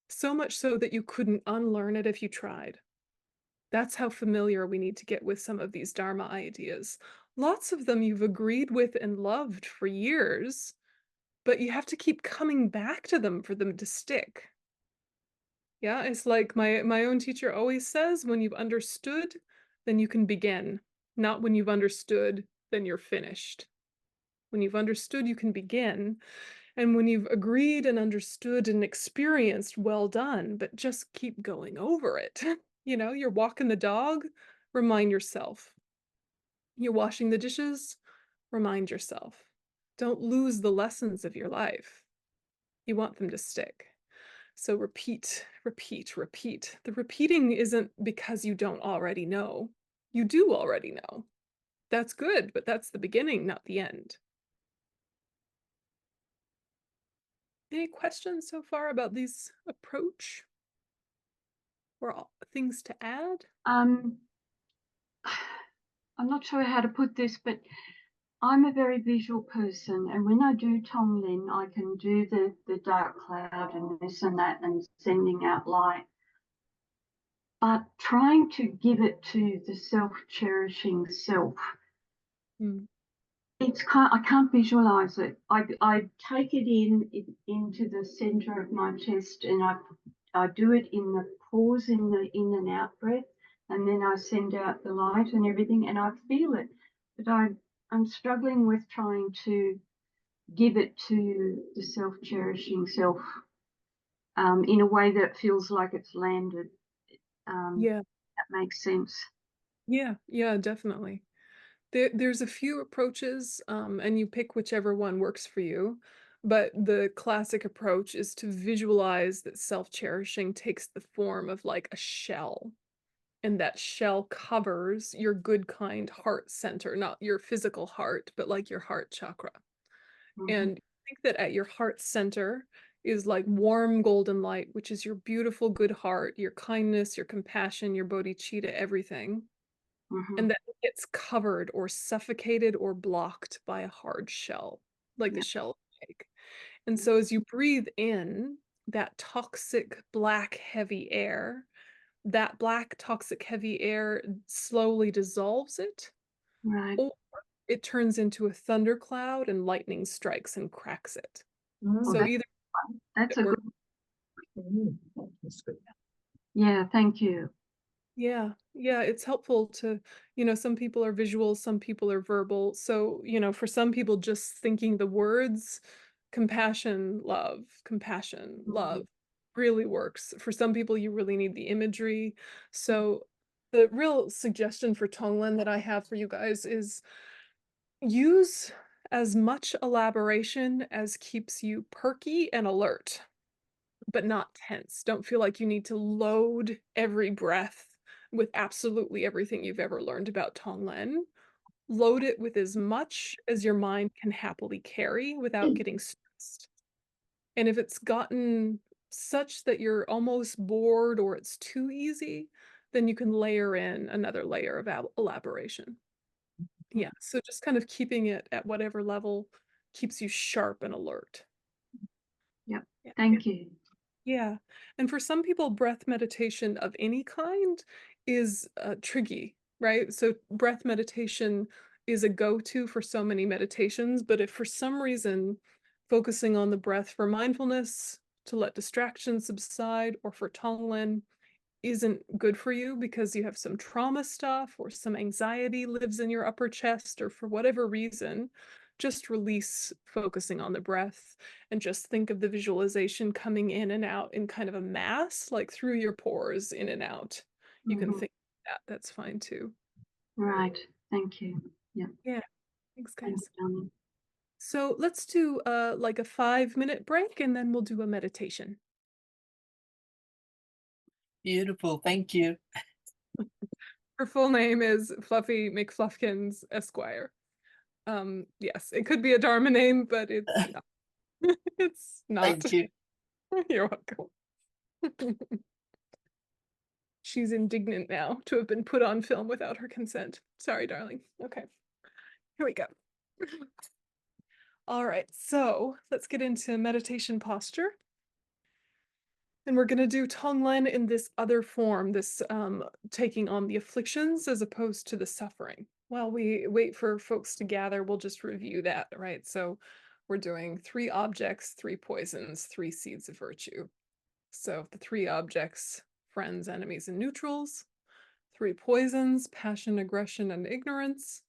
so much so that you couldn't unlearn it if you tried. That's how familiar we need to get with some of these Dharma ideas. Lots of them you've agreed with and loved for years, but you have to keep coming back to them for them to stick. Yeah, it's like my own teacher always says, when you've understood, then you can begin. Not when you've understood, then you're finished. When you've understood, you can begin. And when you've agreed and understood and experienced, well done, but just keep going over it. You're walking the dog, remind yourself. You're washing the dishes, remind yourself. Don't lose the lessons of your life. You want them to stick. So repeat, repeat, repeat. The repeating isn't because you don't already know. You do already know. That's good, but that's the beginning, not the end. Any questions so far about this approach? Or things to add? I'm not sure how to put this, but I'm a very visual person, and when I do Tonglen, I can do the dark cloud and this and that and sending out light. But trying to give it to the self-cherishing self, I can't visualize it. I take it into the center of my chest, and I do it in the pause, in the in and out breath, and then I send out the light and everything, and I feel it. But I'm struggling with trying to give it to the self-cherishing self in a way that feels like it's landed. Yeah. That makes sense. Yeah, definitely. There's a few approaches, and you pick whichever one works for you. But the classic approach is to visualize that self-cherishing takes the form of like a shell. And that shell covers your good, kind heart center, not your physical heart, but like your heart chakra. And think that at your heart center is like warm golden light, which is your beautiful, good heart, your kindness, your compassion, your bodhicitta, everything. And that it gets covered or suffocated or blocked by a hard shell, like the shell of an egg. And so as you breathe in that toxic, black, heavy air, that black, toxic, heavy air slowly dissolves it, Right. or it turns into a thundercloud and lightning strikes and cracks it. So either That's a or good. Yeah, thank you. yeah, it's helpful to, some people are visual, some people are verbal. So, for some people, just thinking the words compassion, love really works. For some people, you really need the imagery. So, the real suggestion for Tonglen that I have for you guys is use as much elaboration as keeps you perky and alert, but not tense. Don't feel like you need to load every breath with absolutely everything you've ever learned about Tonglen. Load it with as much as your mind can happily carry without getting stressed. And if it's gotten such that you're almost bored or it's too easy, then you can layer in another layer of elaboration. Yeah, so just kind of keeping it at whatever level keeps you sharp and alert. Yep. Yeah. Thank you. Yeah. And for some people, breath meditation of any kind is tricky, right? So breath meditation is a go-to for so many meditations, but if for some reason focusing on the breath for mindfulness, to let distractions subside, or for Tonglen isn't good for you because you have some trauma stuff or some anxiety lives in your upper chest, or for whatever reason, just release focusing on the breath and just think of the visualization coming in and out in kind of a mass, like through your pores, in and out. You can think that. That's fine too. Right. Thank you. Yeah. Yeah. Thanks, Thanks, guys. darling. So let's do like a 5-minute break and then we'll do a meditation. Beautiful. Thank you. Her full name is Fluffy McFluffkins Esquire. Yes, it could be a Dharma name, but it's not. It's not. Thank you. You're welcome. She's indignant now to have been put on film without her consent. Sorry, darling. Okay, here we go. All right, so let's get into meditation posture. And we're going to do Tonglen in this other form, this taking on the afflictions as opposed to the suffering. While we wait for folks to gather, we'll just review that, right? So we're doing 3 objects, 3 poisons, 3 seeds of virtue. So the 3 objects, friends, enemies, and neutrals. 3 poisons, passion, aggression, and ignorance.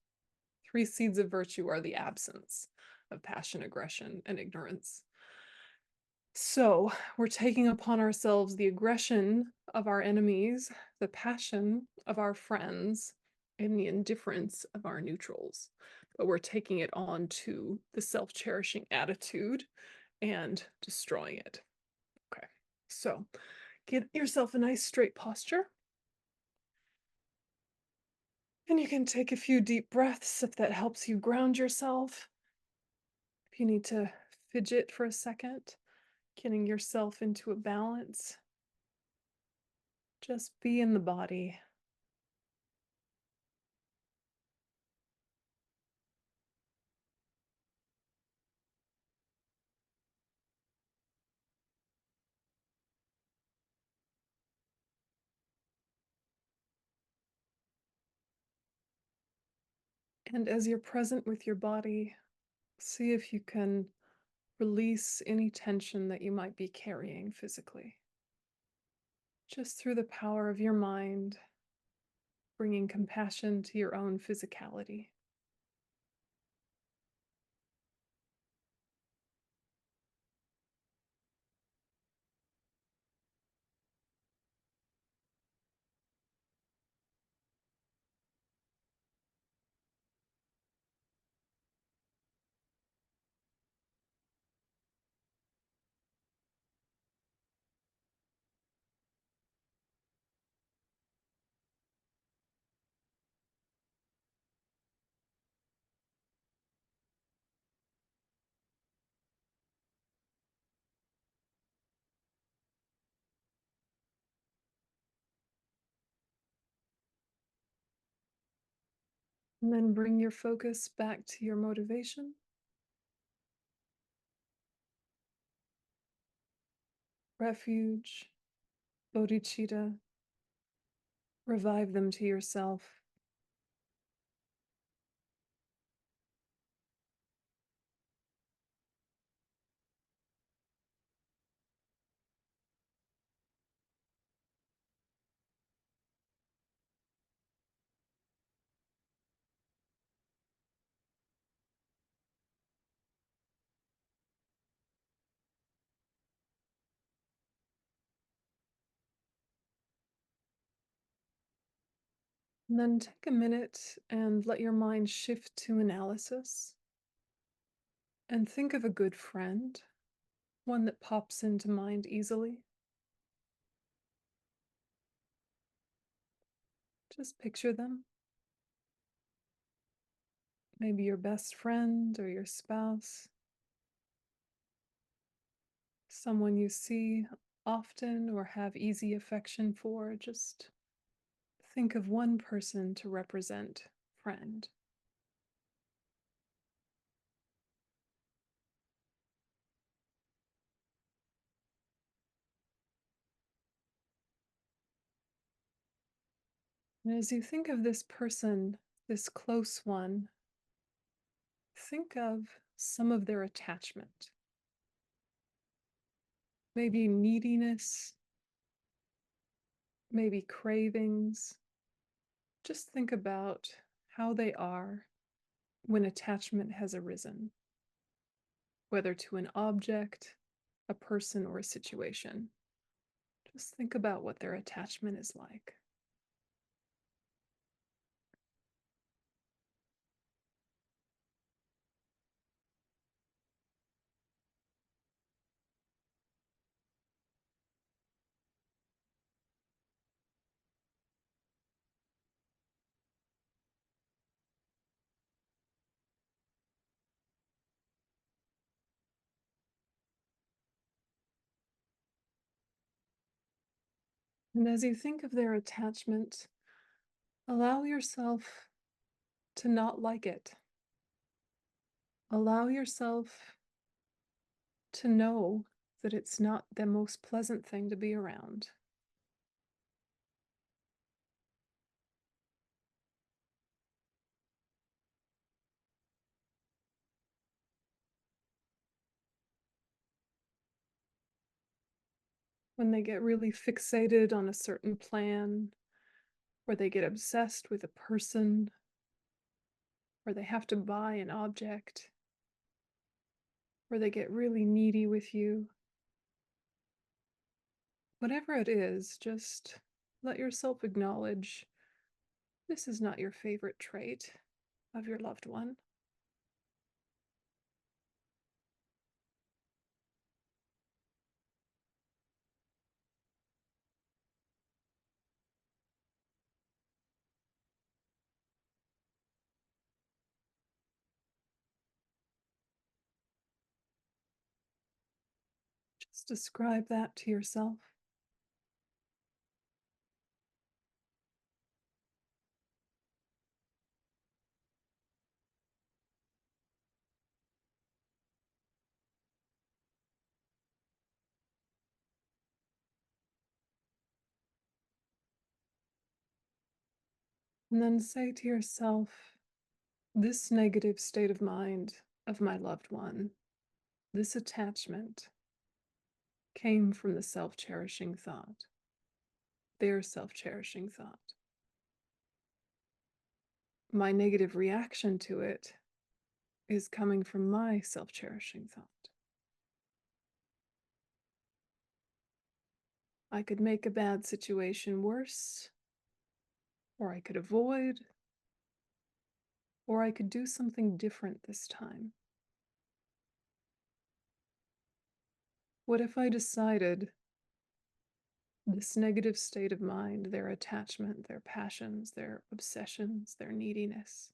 3 seeds of virtue are the absence of passion, aggression, and ignorance. So we're taking upon ourselves the aggression of our enemies, the passion of our friends, and the indifference of our neutrals. But we're taking it on to the self-cherishing attitude and destroying it. Okay, so get yourself a nice straight posture. And you can take a few deep breaths if that helps you ground yourself. If you need to fidget for a second, getting yourself into a balance. Just be in the body. And as you're present with your body, see if you can release any tension that you might be carrying physically. Just through the power of your mind, bringing compassion to your own physicality. And then bring your focus back to your motivation. Refuge, bodhicitta, revive them to yourself. And then take a minute and let your mind shift to analysis. And think of a good friend, one that pops into mind easily. Just picture them. Maybe your best friend or your spouse. Someone you see often or have easy affection for, just think of one person to represent friend. And as you think of this person, this close one, think of some of their attachment. Maybe neediness, maybe cravings. Just think about how they are when attachment has arisen, whether to an object, a person, or a situation. Just think about what their attachment is like. And as you think of their attachment, allow yourself to not like it. Allow yourself to know that it's not the most pleasant thing to be around. When they get really fixated on a certain plan, or they get obsessed with a person, or they have to buy an object, or they get really needy with you. Whatever it is, just let yourself acknowledge this is not your favorite trait of your loved one. Just describe that to yourself. And then say to yourself, this negative state of mind of my loved one, this attachment, came from the self-cherishing thought, their self-cherishing thought. My negative reaction to it is coming from my self-cherishing thought. I could make a bad situation worse, or I could avoid, or I could do something different this time. What if I decided this negative state of mind, their attachment, their passions, their obsessions, their neediness,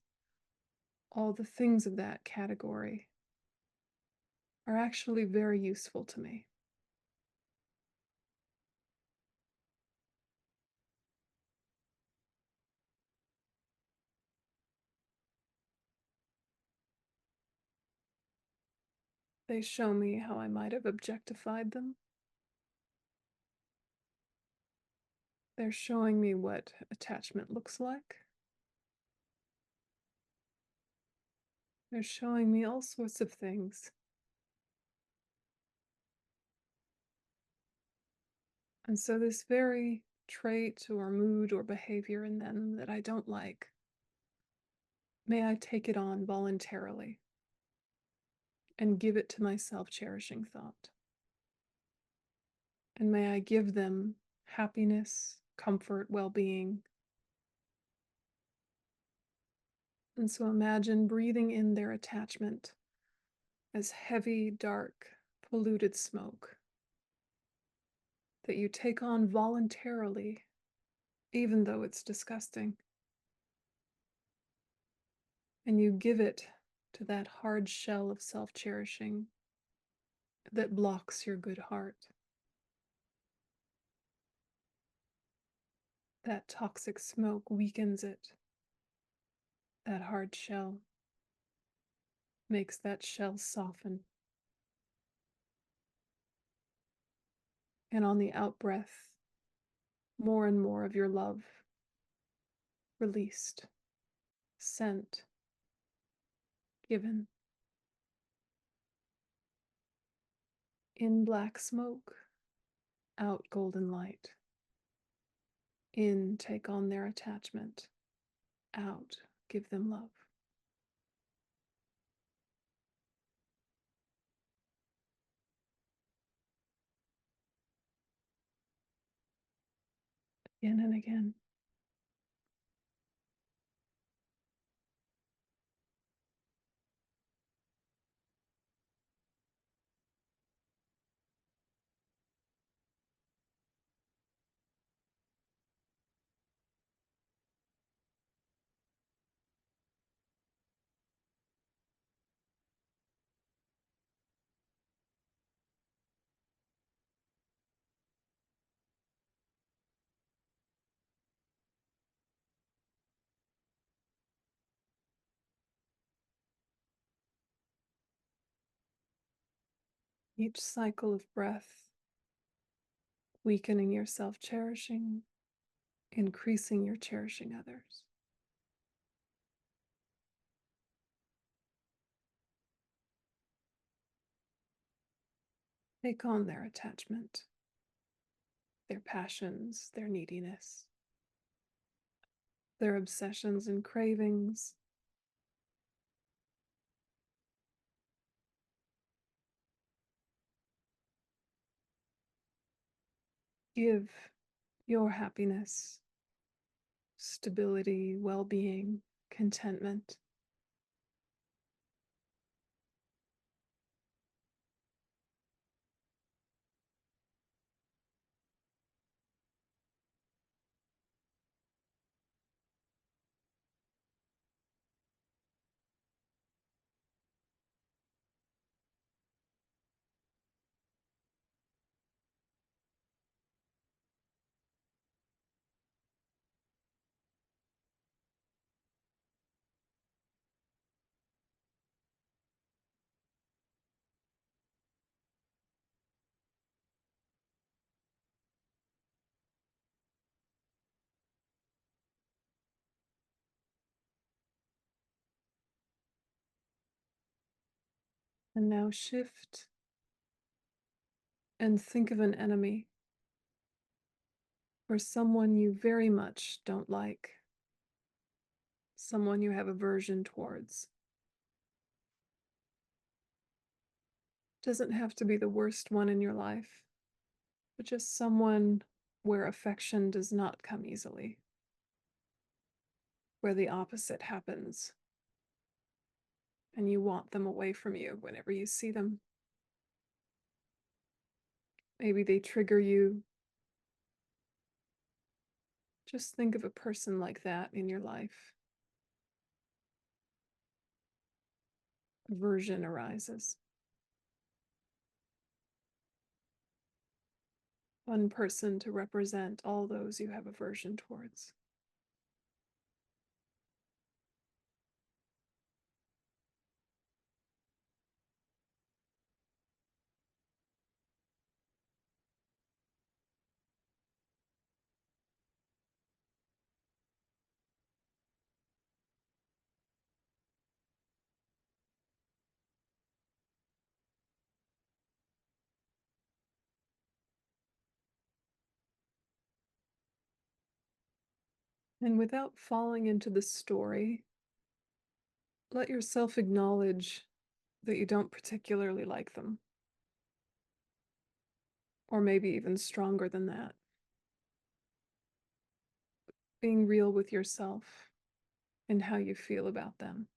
all the things of that category are actually very useful to me. They show me how I might have objectified them. They're showing me what attachment looks like. They're showing me all sorts of things. And so this very trait or mood or behavior in them that I don't like, may I take it on voluntarily and give it to my self-cherishing thought. And may I give them happiness, comfort, well-being. And so imagine breathing in their attachment as heavy, dark, polluted smoke that you take on voluntarily, even though it's disgusting. And you give it to that hard shell of self-cherishing that blocks your good heart. That toxic smoke weakens it. That hard shell makes that shell soften. And on the out-breath, more and more of your love released, sent, given. In black smoke, out golden light. In, take on their attachment. Out, give them love. Again and again. Each cycle of breath, weakening your self-cherishing, increasing your cherishing others. Take on their attachment, their passions, their neediness, their obsessions and cravings. Give your happiness, stability, well-being, contentment. And now shift and think of an enemy or someone you very much don't like, someone you have aversion towards. Doesn't have to be the worst one in your life, but just someone where affection does not come easily, where the opposite happens, and you want them away from you whenever you see them. Maybe they trigger you. Just think of a person like that in your life. Aversion arises. One person to represent all those you have aversion towards. And without falling into the story, let yourself acknowledge that you don't particularly like them. Or maybe even stronger than that. Being real with yourself and how you feel about them.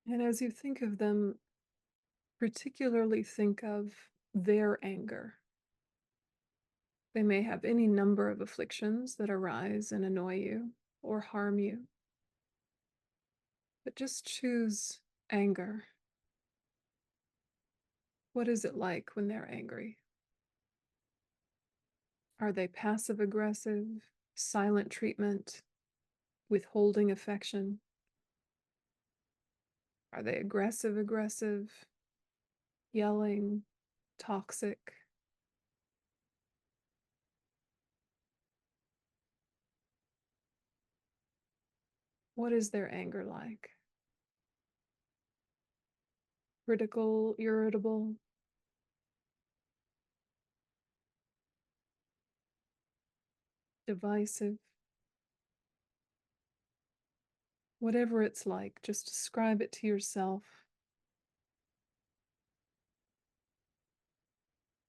And as you think of them, particularly think of their anger. They may have any number of afflictions that arise and annoy you or harm you. But just choose anger. What is it like when they're angry? Are they passive aggressive, silent treatment, withholding affection? Are they aggressive, yelling, toxic? What is their anger like? Critical, irritable? Divisive? Whatever it's like, just describe it to yourself.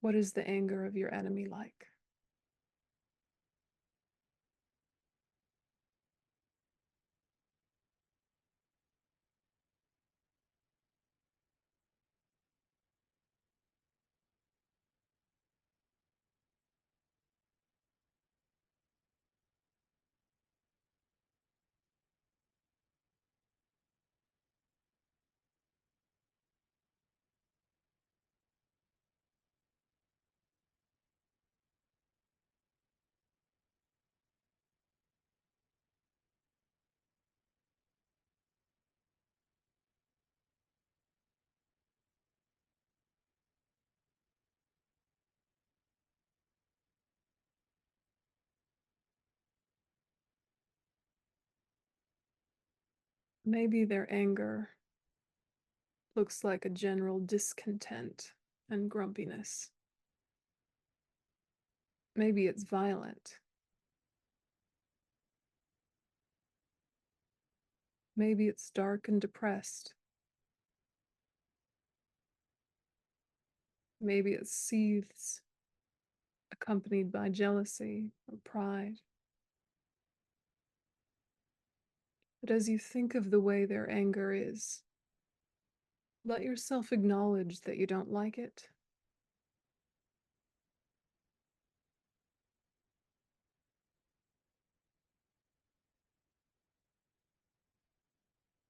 What is the anger of your enemy like? Maybe their anger looks like a general discontent and grumpiness. Maybe it's violent. Maybe it's dark and depressed. Maybe it seethes, accompanied by jealousy or pride. But as you think of the way their anger is, let yourself acknowledge that you don't like it.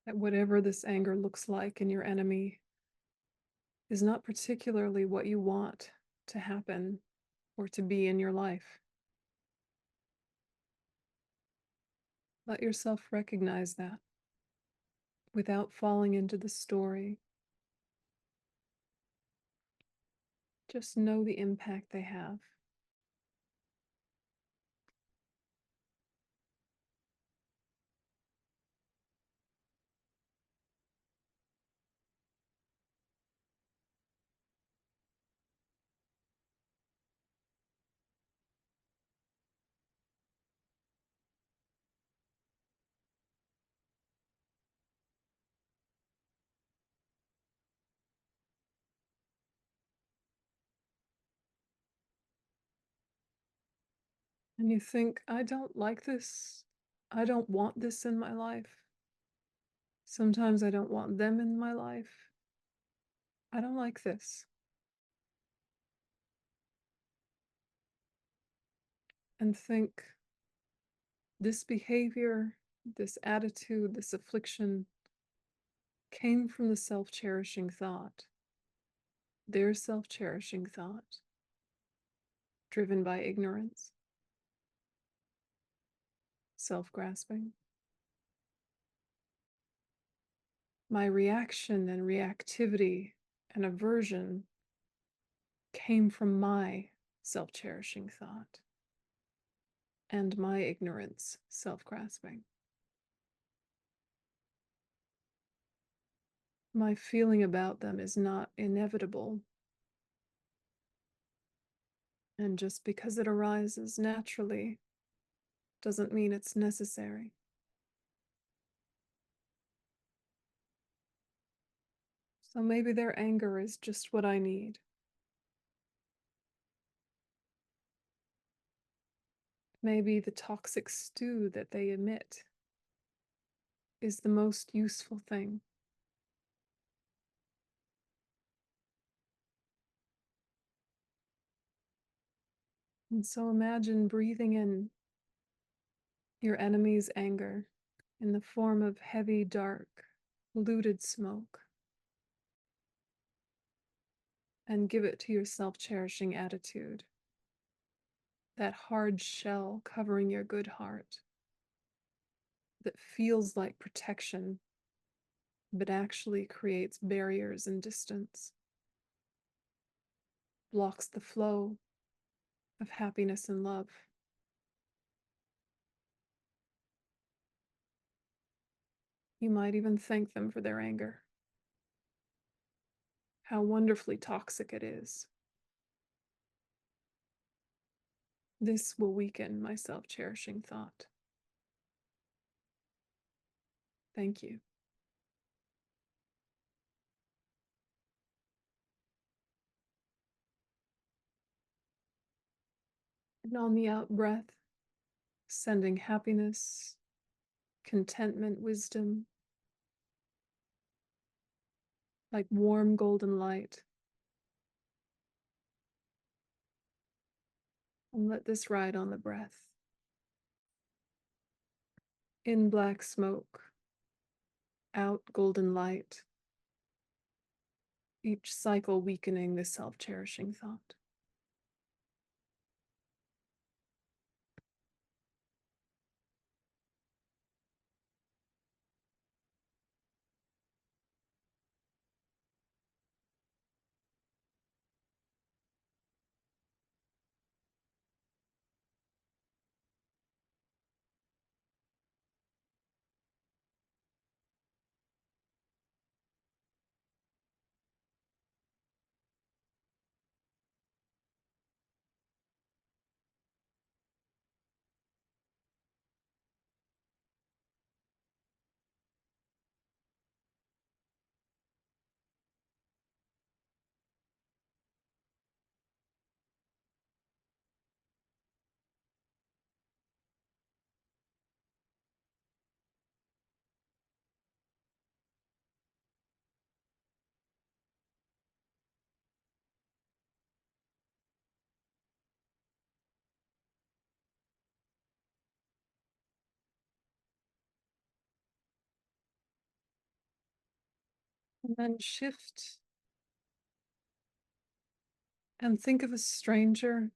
That whatever this anger looks like in your enemy is not particularly what you want to happen or to be in your life. Let yourself recognize that without falling into the story. Just know the impact they have. And you think, I don't like this. I don't want this in my life. Sometimes I don't want them in my life. I don't like this. And think, this behavior, this attitude, this affliction came from the self-cherishing thought, their self-cherishing thought, driven by ignorance, self-grasping. My reaction and reactivity and aversion came from my self-cherishing thought and my ignorance, self-grasping. My feeling about them is not inevitable. And just because it arises naturally doesn't mean it's necessary. So maybe their anger is just what I need. Maybe the toxic stew that they emit is the most useful thing. And so imagine breathing in your enemy's anger in the form of heavy, dark, polluted smoke. And give it to your self-cherishing attitude, that hard shell covering your good heart that feels like protection, but actually creates barriers and distance, blocks the flow of happiness and love. You might even thank them for their anger. How wonderfully toxic it is. This will weaken my self-cherishing thought. Thank you. And on the out breath, sending happiness, contentment, wisdom, like warm golden light. And let this ride on the breath. In black smoke, out golden light, each cycle weakening the self-cherishing thought. And then shift and think of a stranger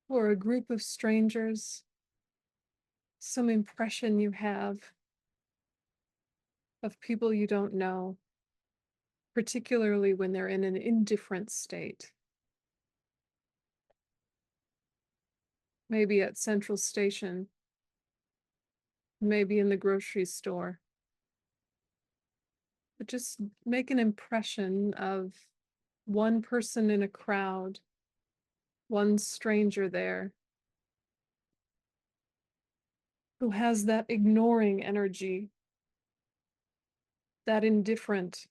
or a group of strangers, some impression you have of people you don't know, particularly when they're in an indifferent state. Maybe at Central Station, maybe in the grocery store. But just make an impression of one person in a crowd, one stranger there, who has that ignoring energy, that indifferent,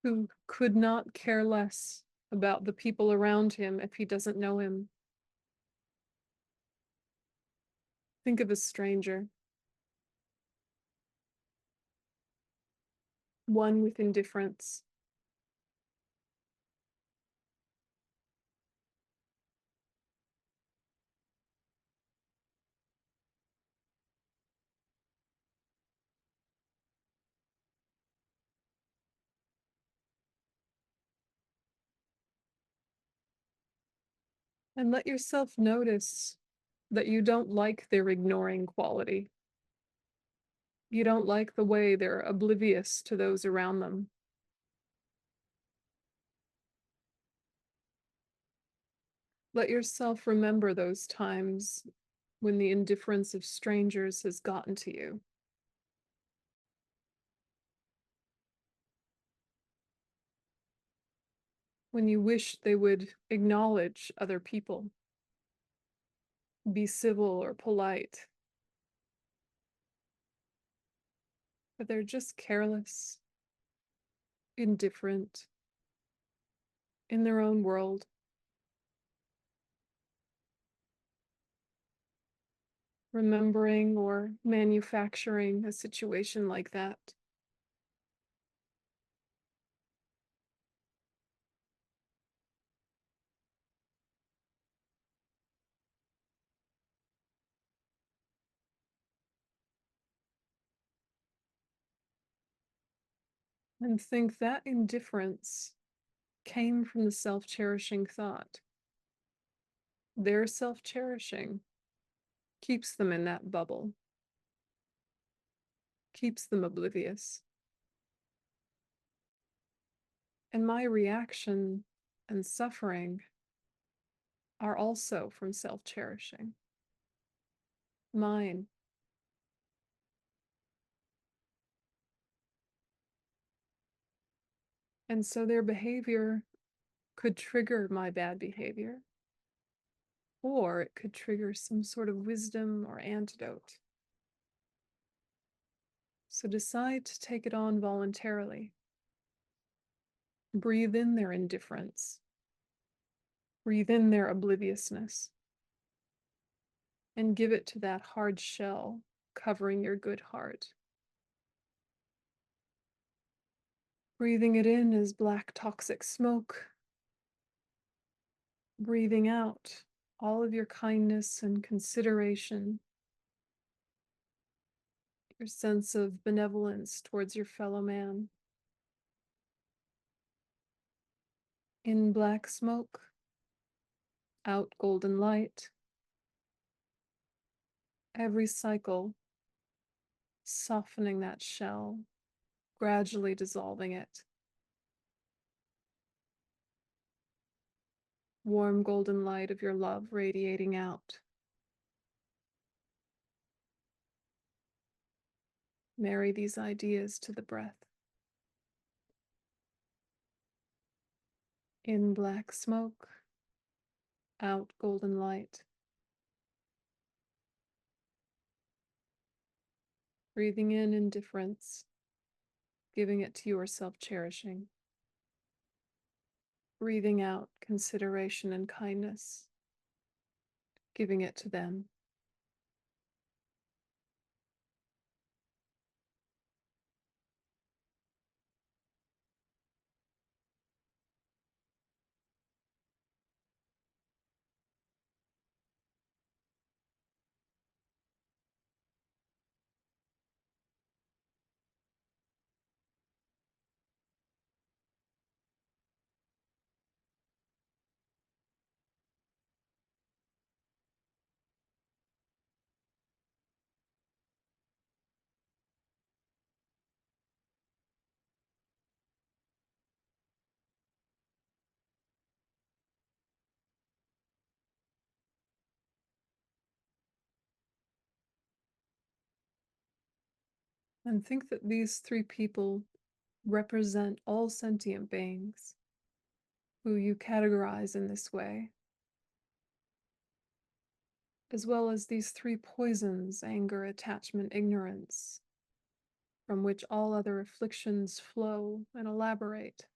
who could not care less about the people around him if he doesn't know him. Think of a stranger, one with indifference. And let yourself notice that you don't like their ignoring quality. You don't like the way they're oblivious to those around them. Let yourself remember those times when the indifference of strangers has gotten to you. When you wish they would acknowledge other people, be civil or polite, but they're just careless, indifferent, in their own world. Remembering or manufacturing a situation like that. And think that indifference came from the self-cherishing thought. Their self-cherishing keeps them in that bubble, keeps them oblivious. And my reaction and suffering are also from self-cherishing. Mine. And so their behavior could trigger my bad behavior, or it could trigger some sort of wisdom or antidote. So decide to take it on voluntarily. Breathe in their indifference. Breathe in their obliviousness. And give it to that hard shell covering your good heart. Breathing it in is black toxic smoke. Breathing out all of your kindness and consideration, your sense of benevolence towards your fellow man. In black smoke, out golden light. Every cycle, softening that shell, gradually dissolving it. Warm golden light of your love radiating out. Marry these ideas to the breath. In black smoke, out golden light. Breathing in indifference, giving it to your self-cherishing. Breathing out consideration and kindness, giving it to them. And think that these three people represent all sentient beings who you categorize in this way, as well as these three poisons, anger, attachment, ignorance, from which all other afflictions flow and elaborate.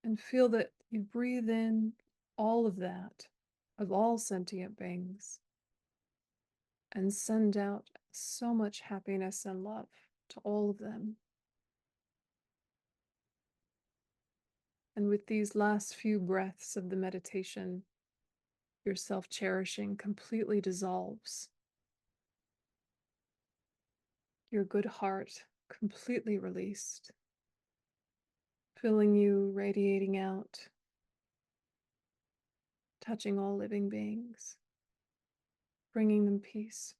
And feel that you breathe in all of that, of all sentient beings, and send out so much happiness and love to all of them. And with these last few breaths of the meditation, your self-cherishing completely dissolves. Your good heart completely released, filling you, radiating out, touching all living beings, bringing them peace.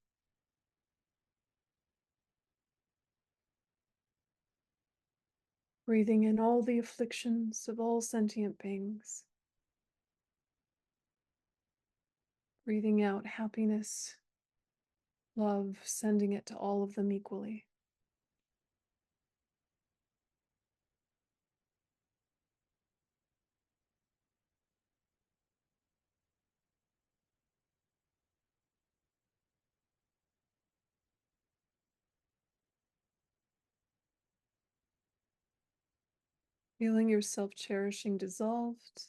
Breathing in all the afflictions of all sentient beings. Breathing out happiness, love, sending it to all of them equally. Feeling your self-cherishing dissolved,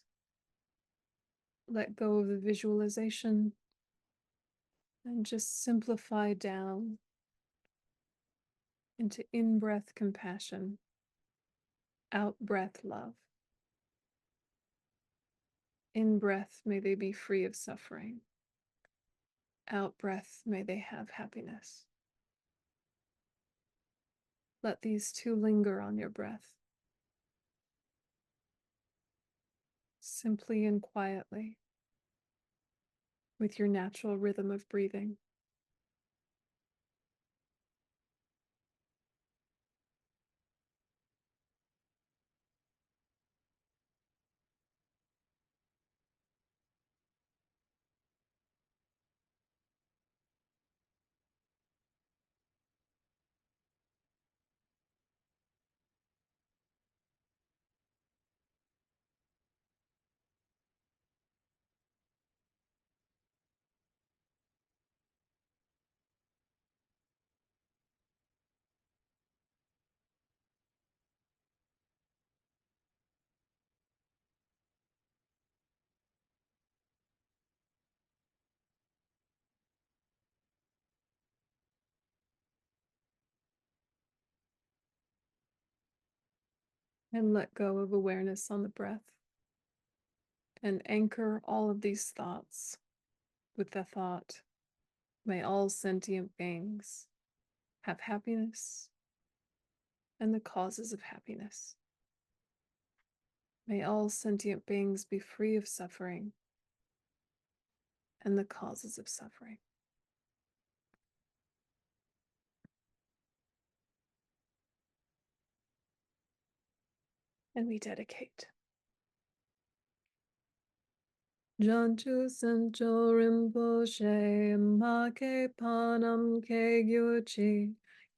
let go of the visualization and just simplify down into in-breath compassion, out-breath love. In-breath, may they be free of suffering. Out-breath, may they have happiness. Let these two linger on your breath. Simply and quietly, with your natural rhythm of breathing. And let go of awareness on the breath. And anchor all of these thoughts with the thought, may all sentient beings have happiness and the causes of happiness. May all sentient beings be free of suffering and the causes of suffering. And we dedicate. Janchu Sancho Rinpoche Ma Ke Panam Ke Gyuchi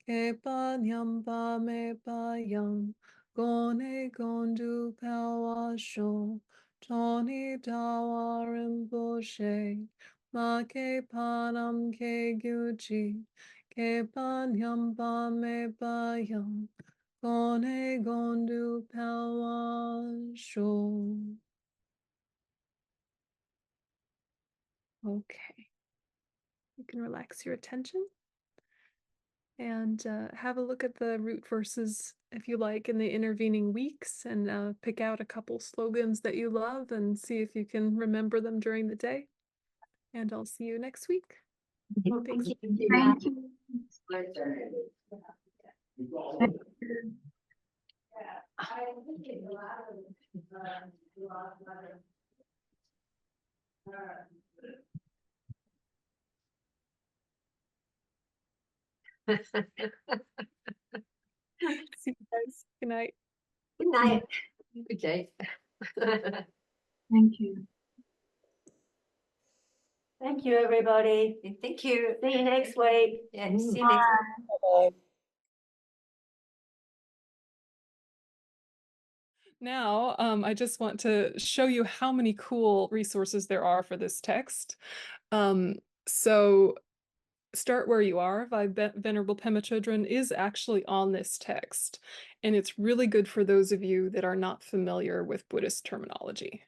Ke Panyam Pa Me Pa Yang Gone Gondu Pawa Sho Tony Dawa Rinpoche Ma Ke Panam Ke Gyuchi Ke Panyam Pa Me Pa Yang Gone Gondu Pawa Sho. Okay, you can relax your attention and have a look at the root verses if you like in the intervening weeks, and pick out a couple slogans that you love and see if you can remember them during the day. And I'll see you next week. Thanks. Thank you. See you guys. Good night. Good night. Good day. Thank you. Thank you, everybody. Thank you. See you next week. Yeah, see you next. Bye. Now, I just want to show you how many cool resources there are for this text. So Start Where You Are by Venerable Pema Chodron is actually on this text, and it's really good for those of you that are not familiar with Buddhist terminology.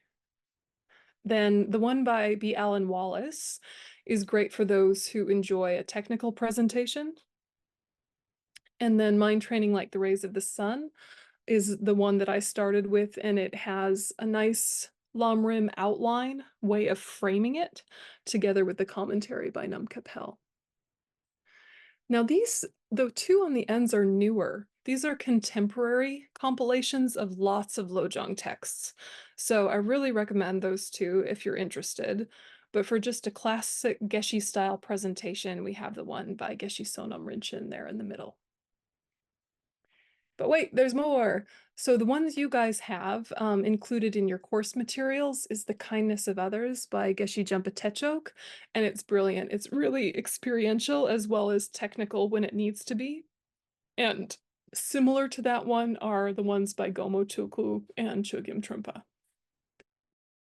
Then the one by B. Alan Wallace is great for those who enjoy a technical presentation. And then Mind Training Like the Rays of the Sun is the one that I started with, and it has a nice Lamrim outline way of framing it together with the commentary by Num Capel. Now the two on the ends are newer. These are contemporary compilations of lots of lojong texts. So I really recommend those two if you're interested. But for just a classic Geshe style presentation, we have the one by Geshe Sonam Rinchen there in the middle. But wait, there's more. So the ones you guys have included in your course materials is The Kindness of Others by Geshe Jumpa Techok, and it's brilliant. It's really experiential as well as technical when it needs to be. And similar to that one are the ones by Gomo Tulku and Chogyam Trungpa.